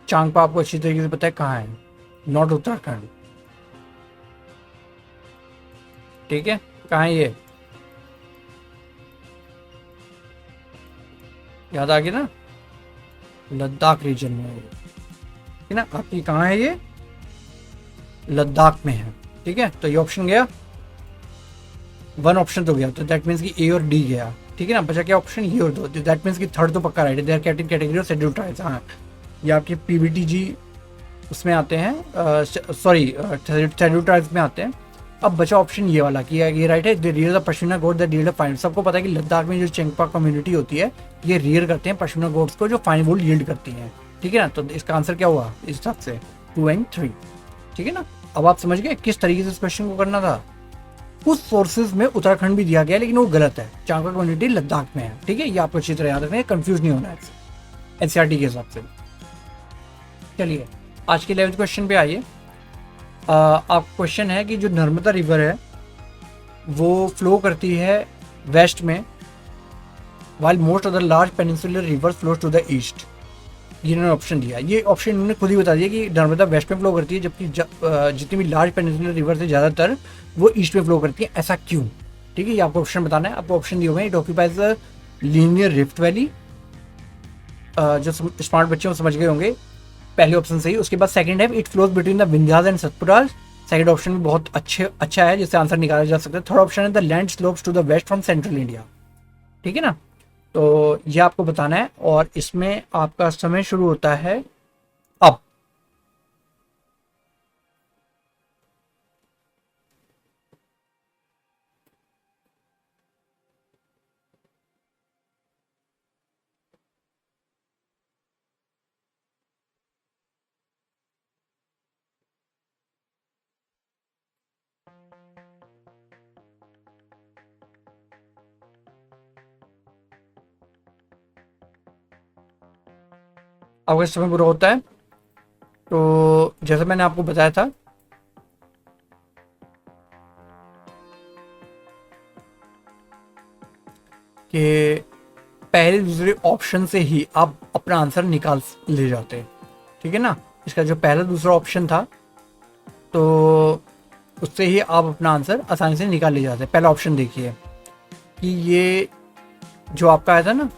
चांगपा आपको अच्छी तरीके से पता है कहाँ है, नॉट उत्तराखंड, ठीक है। कहाँ है ये, याद आ गया ना, लद्दाख रीजन में है, ठीक है ना। आपकी कहाँ है ये, लद्दाख में है, ठीक है। तो ये ऑप्शन गया, वन ऑप्शन तो गया, तो दैट मीन्स कि ए और डी गया, ठीक है ना। बचा क्या ऑप्शन, ये और दो, दैट मीन्स कि थर्ड तो पक्का राइट है, they are kept in category of scheduled tribes. हाँ, ये आपके पीवीटीजी उसमें आते हैं, सॉरी शेड्यूल्ड ट्राइब्स में आते हैं। अब बचा ऑप्शन ये वाला कि ये राइट है, they rear the pashmina goat that yield a fine. सबको पता है कि लद्दाख में जो चेंगपा कम्युनिटी होती है ये रियर करते हैं पश्मीना गोट्स को, जो फाइन वूल यील्ड करती हैं, ठीक है ना। तो इसका आंसर क्या हुआ इस हिसाब से, 2 and 3, ठीक है ना। अब आप समझ गए किस तरीके से इस क्वेश्चन को करना था। कुछ सोर्सेज में उत्तराखंड भी दिया गया लेकिन वो गलत है, चांगपा कम्युनिटी लद्दाख में है, ठीक है। ये आपको अच्छी तरह याद रखना है, कंफ्यूज नहीं होना है एनसीईआरटी के हिसाब से। चलिए आज के 11th क्वेश्चन पे आइए। आप क्वेश्चन है कि जो नर्मदा रिवर है वो फ्लो करती है वेस्ट में, while most other large peninsular rivers flows to the east, ये इन्होंने ऑप्शन दिया, ये ऑप्शन इन्होंने खुद ही बता दिया कि नर्मदा वेस्ट में फ्लो करती है, जबकि जितनी भी लार्ज पेनिनसुलर रिवर है ज़्यादातर वो ईस्ट में फ्लो करती है। ऐसा क्यों? ठीक है, ये आपको ऑप्शन बताना है। आपको ऑप्शन दिए हुए हैं, it occupies linear rift valley. जो स्मार्ट बच्चे वो समझ गए होंगे, पहले ऑप्शन सही। उसके बाद सेकंड है, it flows between the Vindhyas and Satpura. Second option भी बहुत अच्छा है, जिससे आंसर निकाला जा सकता है। थर्ड ऑप्शन है, the land slopes to the west from central India. ठीक है ना, तो ये आपको बताना है, और इसमें आपका समय शुरू होता है अब। आपका समय पूरा होता है। तो जैसा मैंने आपको बताया था कि पहले दूसरे ऑप्शन से ही आप अपना आंसर निकाल ले जाते हैं। ठीक है ना, इसका जो पहला दूसरा ऑप्शन था, तो उससे ही आप अपना आंसर आसानी से निकाल ले जाते हैं। पहला ऑप्शन देखिए कि ये जो आपका आया था ना,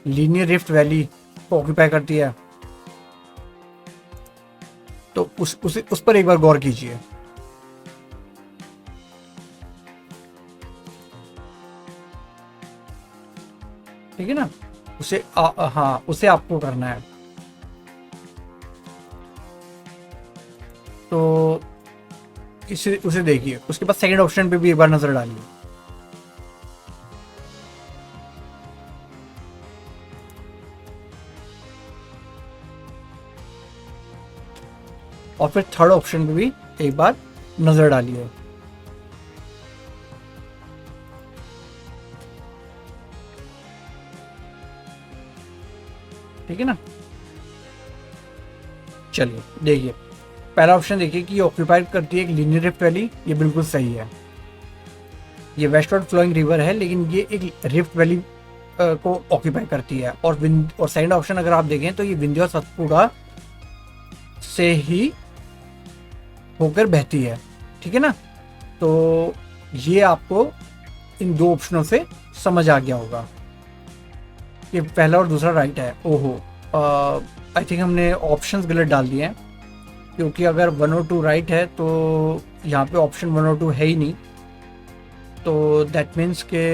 लीनियर रिफ्ट वैली को ऑक्यूपाई करती है, तो उस पर एक बार गौर कीजिए। ठीक है ना, हाँ, उसे आपको करना है। तो उसे देखिए। उसके बाद सेकंड ऑप्शन पे भी एक बार नजर डालिए। और फिर थर्ड ऑप्शन पे भी एक बार नजर डालिए। ठीक है ना, चलिए देखिए। पहला ऑप्शन देखिए कि ये ऑक्यूपाई करती है एक लीनियर रिफ्ट वैली, ये बिल्कुल सही है। ये वेस्टवर्ड फ्लोइंग रिवर है, लेकिन ये एक रिफ्ट वैली को ऑक्यूपाई करती है। और सेकंड ऑप्शन अगर आप देखें तो ये विंध्य और सतपुड़ा से ही होकर बहती है। ठीक है ना, तो ये आपको इन दो ऑप्शनों से समझ आ गया होगा। ये पहला और दूसरा राइट है। ओहो, आई थिंक हमने ऑप्शंस गलत डाल दिए हैं, क्योंकि अगर 1 और 2 राइट है तो यहाँ पे ऑप्शन 1 और 2 है ही नहीं। तो दैट मीन्स के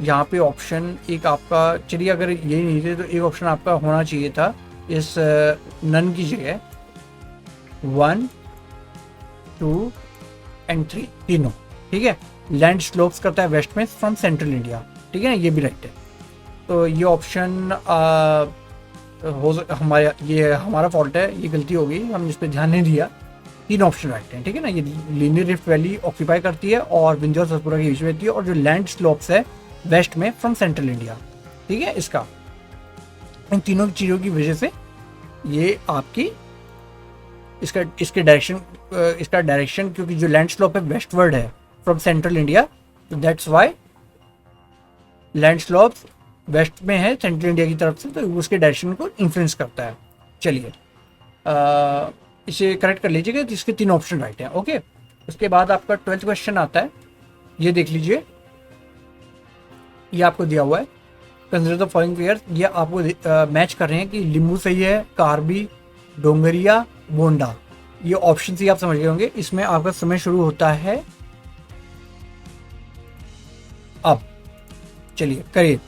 यहाँ पे ऑप्शन एक आपका, चलिए अगर यही नहीं थे तो एक ऑप्शन आपका होना चाहिए था इस नन की जगह। 1, 2 एंड 3 तीनों। ठीक है, लैंड स्लोप्स करता है वेस्ट में फ्रॉम सेंट्रल इंडिया। ठीक है ना, ये भी राइट है। तो ये ऑप्शन हमारा फॉल्ट है, ये गलती हो गई, हमने इस पर ध्यान नहीं दिया। 3 ऑप्शन राइट हैं। ठीक है ना, ये लीनियर रिफ्ट वैली ऑक्यूपाई करती है और विंध्य और सतपुड़ा के बीच में रहती है, और जो लैंड स्लोप्स है वेस्ट में फ्रॉम सेंट्रल इंडिया। ठीक है, इन तीनों चीज़ों की वजह से ये आपकी इसका डायरेक्शन, क्योंकि जो लैंड स्लोप है वेस्टवर्ड है फ्रॉम सेंट्रल इंडिया, तो that's why land slopes west में है सेंट्रल इंडिया की तरफ से, तो उसके डायरेक्शन को इन्फ्लुएंस करता है। चलिए इसे करेक्ट कर लीजिएगा, तो इसके 3 ऑप्शन राइट हैं। ओके, उसके बाद आपका 12th क्वेश्चन आता है, ये देख लीजिए। ये आपको दिया हुआ है, कंसिडर द फॉलोइंग पेयर्स। ये आपको मैच कर रहे हैं कि लिंबू सही है, कार्बी, डोंगरिया, बोंडा। ये ऑप्शन ही आप समझ गए होंगे। इसमें आपका समय शुरू होता है अब। चलिए करिए।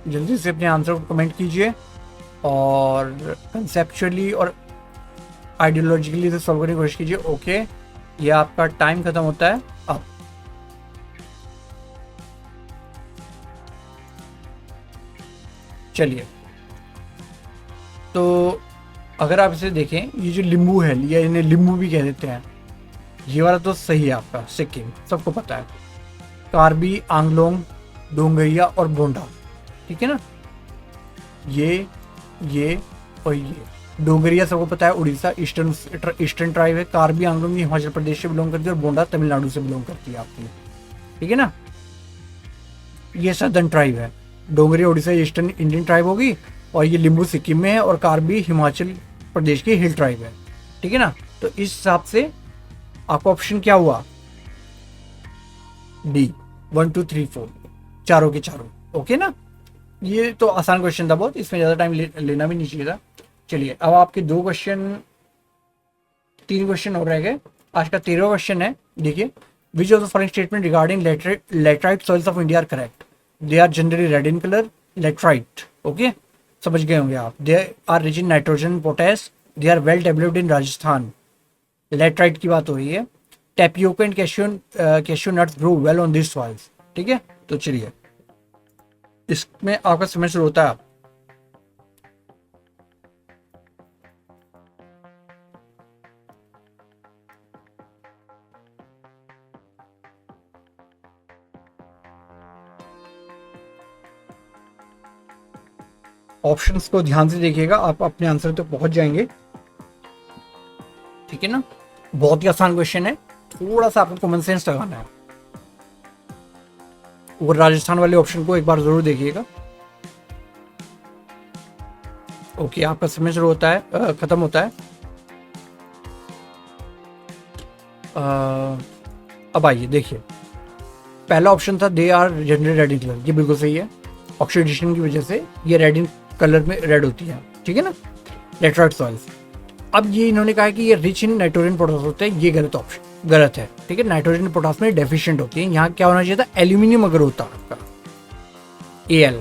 जल्दी से अपने आंसर को कमेंट कीजिए, और कंसेप्चुअली और आइडियोलॉजिकली से सॉल्व करने की कोशिश कीजिए। ओके, ये आपका टाइम खत्म होता है अब। चलिए, तो अगर आप इसे देखें, ये जो लिंबू है, या इन्हें लिंबू भी कह देते हैं, ये वाला तो सही है आपका, सिक्किम सबको पता है। कार्बी, आंगलोंग, डोंगरिया और बोंडा। ठीक है ना, ये और ये। डोगरिया सबको पता है, उड़ीसा ईस्टर्न ट्राइब है। कार्बी आंगलोंग हिमाचल प्रदेश से बिलोंग करती है और बोंडा तमिलनाडु से बिलोंग करती है आपकी, ठीक है ना। ये सदर्न ट्राइब है। Dogariya Orissa eastern Indian tribe होगी, और ये लिम्बू सिक्किम में है, और कार्बी हिमाचल प्रदेश की हिल ट्राइब है, ठीक है ना। तो इस हिसाब से आपका ऑप्शन क्या हुआ, डी 1 2 3 4, चारों के चारों, ओके ना। ये तो आसान क्वेश्चन था बहुत, इसमें ज़्यादा टाइम लेना भी नहीं चाहिए था। चलिए अब आपके 3 क्वेश्चन और रह गए। आज का 13वां क्वेश्चन है, देखिए, which of the following statement regarding laterite soils of India are correct. They are generally red in colour, laterite, okay, समझ गए होंगे आप। They are rich in nitrogen potash, they are well developed in Rajasthan, laterite की बात हो रही है। Tapioca and cashew nuts grow well on this soils, ठीक है। तो चलिए इसमें आपका समय शुरू होता है। ऑप्शंस को ध्यान से देखिएगा, आप अपने आंसर तक पहुंच जाएंगे, ठीक है ना। बहुत ही आसान क्वेश्चन है, थोड़ा सा आपको कॉमन सेंस लगाना है। और राजस्थान वाले ऑप्शन को एक बार जरूर देखिएगा। ओके, आपका समय शुरू होता है, खत्म होता है। अब आइए देखिए, पहला ऑप्शन था they are generally red in colour, ये बिल्कुल सही है। ऑक्सीडेशन की वजह से ये रेड इन कलर में रेड होती है, ठीक है ना, लेटराइट सॉइल्स। अब ये इन्होंने कहा कि ये रिच इन नाइट्रोजन पोटास होते हैं, ये गलत ऑप्शन, गलत है, ठीक है। नाइट्रोजन पोटास में डेफिशिएंट होती है। यहाँ क्या होना चाहिए था, एल्यूमिनियम अगर होता आपका, Al,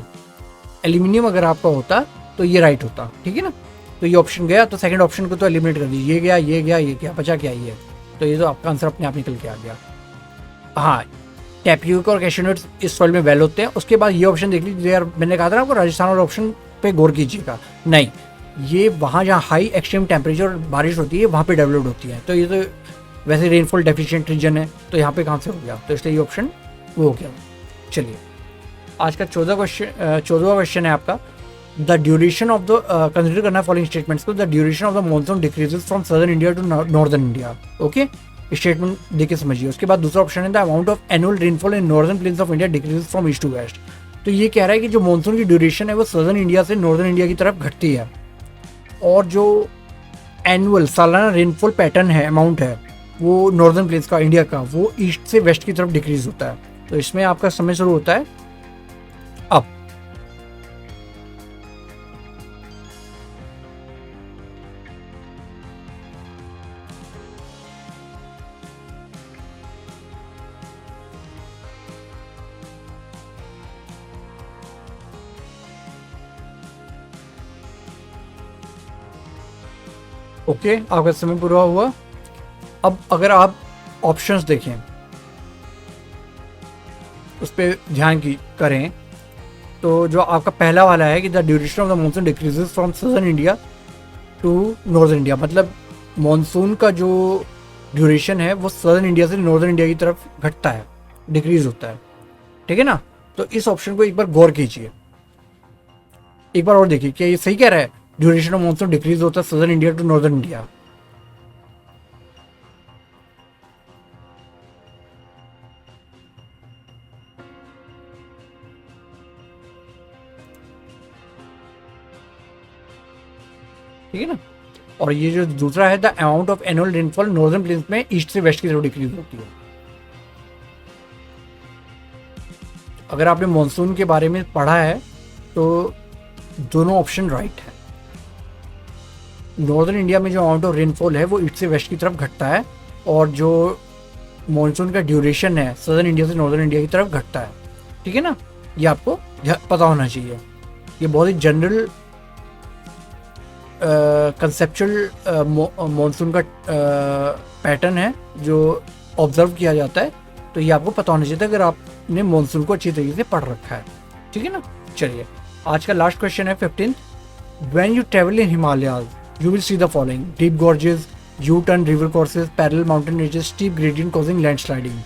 एल्यूमिनियम अगर आपका होता तो ये राइट होता, ठीक है ना। तो ये ऑप्शन गया, तो सेकंड ऑप्शन को तो एलिमिनेट कर दीजिए, ये गया, ये गया, ये गया, बचा क्या, ये। तो ये तो आपका आंसर अपने आप निकल के आ गया। हाँ, टैपियोका और कैश्यू नट्स इस सॉइल में वेल होते हैं। उसके बाद ये ऑप्शन देख लीजिए यार, मैंने कहा था ना आपको राजस्थान वाले ऑप्शन पे गौर कीजिएगा। नहीं, ये वहाँ जहाँ हाई एक्सट्रीम टेम्परेचर और बारिश होती है वहाँ पे डेवलप्ड होती है। तो ये तो वैसे रेनफॉल डेफिशिएंट रीजन है, तो यहाँ पे कहाँ से हो गया, तो इसलिए ये ऑप्शन वो हो गया। चलिए आज का 14वां क्वेश्चन है आपका, the duration of the, consider करना फॉलोइंग स्टेटमेंट्स को, the duration of the monsoon decreases from southern India to northern India, okay. Statement देके समझिए। उसके बाद दूसरा ऑप्शन है the amount of annual rainfall in northern plains of India decreases from east to west. तो ये कह रहा है कि जो मानसून की ड्यूरेशन है वो सदर्न इंडिया से नॉर्दर्न इंडिया की तरफ घटती है, और जो एनुअल सालाना रेनफॉल पैटर्न है, अमाउंट है, वो नॉर्दर्न प्लेन्स का, इंडिया का, वो ईस्ट से वेस्ट की तरफ डिक्रीज होता है। तो इसमें आपका समय शुरू होता है अब। ओके, आपका समय पूरा हुआ। अब अगर आप ऑप्शंस देखें, उस पर ध्यान करें, तो जो आपका पहला वाला है कि the duration of the monsoon decreases from southern India to northern India, मतलब मानसून का जो ड्यूरेशन है वो सदर्न इंडिया से नॉर्दर्न इंडिया की तरफ घटता है, डिक्रीज होता है, ठीक है ना। तो इस ऑप्शन को एक बार गौर कीजिए, एक बार और देखिए क्या ये सही कह रहा है, ड्यूरेशन ऑफ मानसून डिक्रीज होता है southern India to northern India. ठीक है ना। और ये जो दूसरा है the amount of annual rainfall northern plains में ईस्ट से वेस्ट की तरफ डिक्रीज होती है। अगर आपने मॉनसून के बारे में पढ़ा है तो दोनों ऑप्शन राइट है। नॉर्दर्न इंडिया में जो अमाउंट ऑफ रेनफॉल है वो ईस्ट से वेस्ट की तरफ घटता है, और जो मॉनसून का ड्यूरेशन है सदर्न इंडिया से नॉर्दर्न इंडिया की तरफ घटता है, ठीक है ना। ये आपको पता होना चाहिए। ये बहुत ही जनरल कंसेप्चुअल मॉनसून का पैटर्न है जो ऑब्जर्व किया जाता है, तो ये आपको पता होना चाहिए था अगर आपने मॉनसून को अच्छी तरीके से पढ़ रखा है, ठीक है ना। चलिए आज का लास्ट क्वेश्चन है 15th, when you travel in Himalayas you will see the following: deep gorges, U-turn river courses, parallel mountain ranges, steep gradient causing landsliding.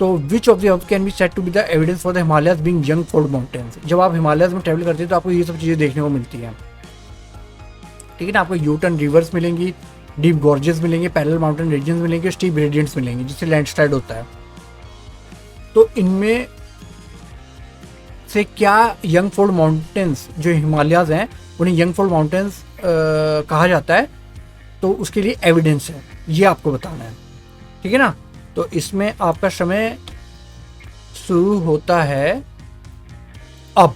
तो which of the above can be said to be the evidence for the Himalayas being young fold mountains. जब आप हिमालयाज में travel करते हैं तो आपको ये सब चीज़ें देखने को मिलती हैं, ठीक है ना। आपको यू टर्न रिवर्स मिलेंगी, डीप गॉर्जेस मिलेंगे, पैरेलल माउंटेन रीजन्स मिलेंगे, स्टीप ग्रेडियंट्स मिलेंगे जिससे लैंडस्लाइड होता है। तो इनमें से क्या यंग फोल्ड माउंटेन्स जो हिमालयाज हैं उन्हें यंग फोल्ड माउंटेन्स कहा जाता है, तो उसके लिए एविडेंस है, ये आपको बताना है, ठीक है ना। तो इसमें आपका समय शुरू होता है अब।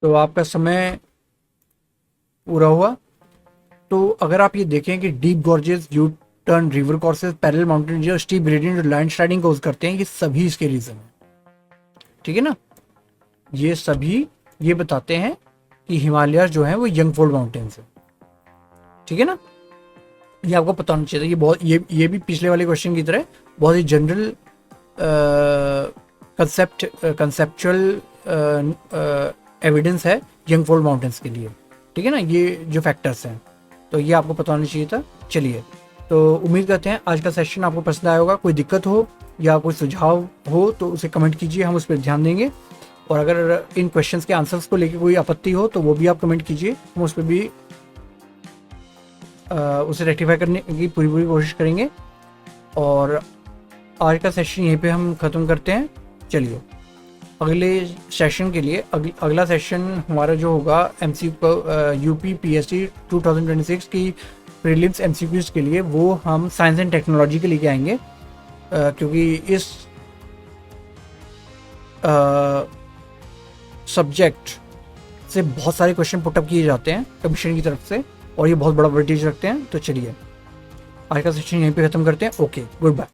तो आपका समय पूरा हुआ। तो अगर आप ये देखें कि deep gorges, U turn, river courses, parallel mountain जो स्टीप ग्रेडियंट जो लैंड स्लाइडिंग कोज करते हैं, ये सभी इसके रीजन है, ठीक है ना। ये सभी ये बताते हैं कि हिमालय जो है वो यंग फोल्ड माउंटेन्स है, ठीक है ना। ये आपको पता होना चाहिए। ये बहुत ये भी पिछले वाले क्वेश्चन की तरह बहुत ही जनरल कंसेप्चुअल एविडेंस है यंग फोल्ड माउंटेन्स के लिए, ठीक है ना। ये जो फैक्टर्स हैं तो ये आपको पता होना चाहिए था। चलिए, तो उम्मीद करते हैं आज का सेशन आपको पसंद आया होगा। कोई दिक्कत हो या कोई सुझाव हो तो उसे कमेंट कीजिए, हम उस पर ध्यान देंगे। और अगर इन क्वेश्चंस के आंसर्स को लेकर कोई आपत्ति हो तो वो भी आप कमेंट कीजिए, हम उस पर भी उसे रेक्टिफाई करने की पूरी कोशिश करेंगे। और आज का सेशन यहीं पे हम ख़त्म करते हैं। चलिए, अगले सेशन के लिए अगला सेशन हमारा जो होगा यूपी पीएससी 2026 की प्रीलिम्स एमसीक्यूज के लिए, वो हम साइंस एंड टेक्नोलॉजी के लिए आएंगे, क्योंकि इस सब्जेक्ट से बहुत सारे क्वेश्चन पुटअप किए जाते हैं कमीशन की तरफ से और ये बहुत बड़ा वेटेज रखते हैं। तो चलिए, आज का सेशन यहीं पे ख़त्म करते हैं। Okay, good bye.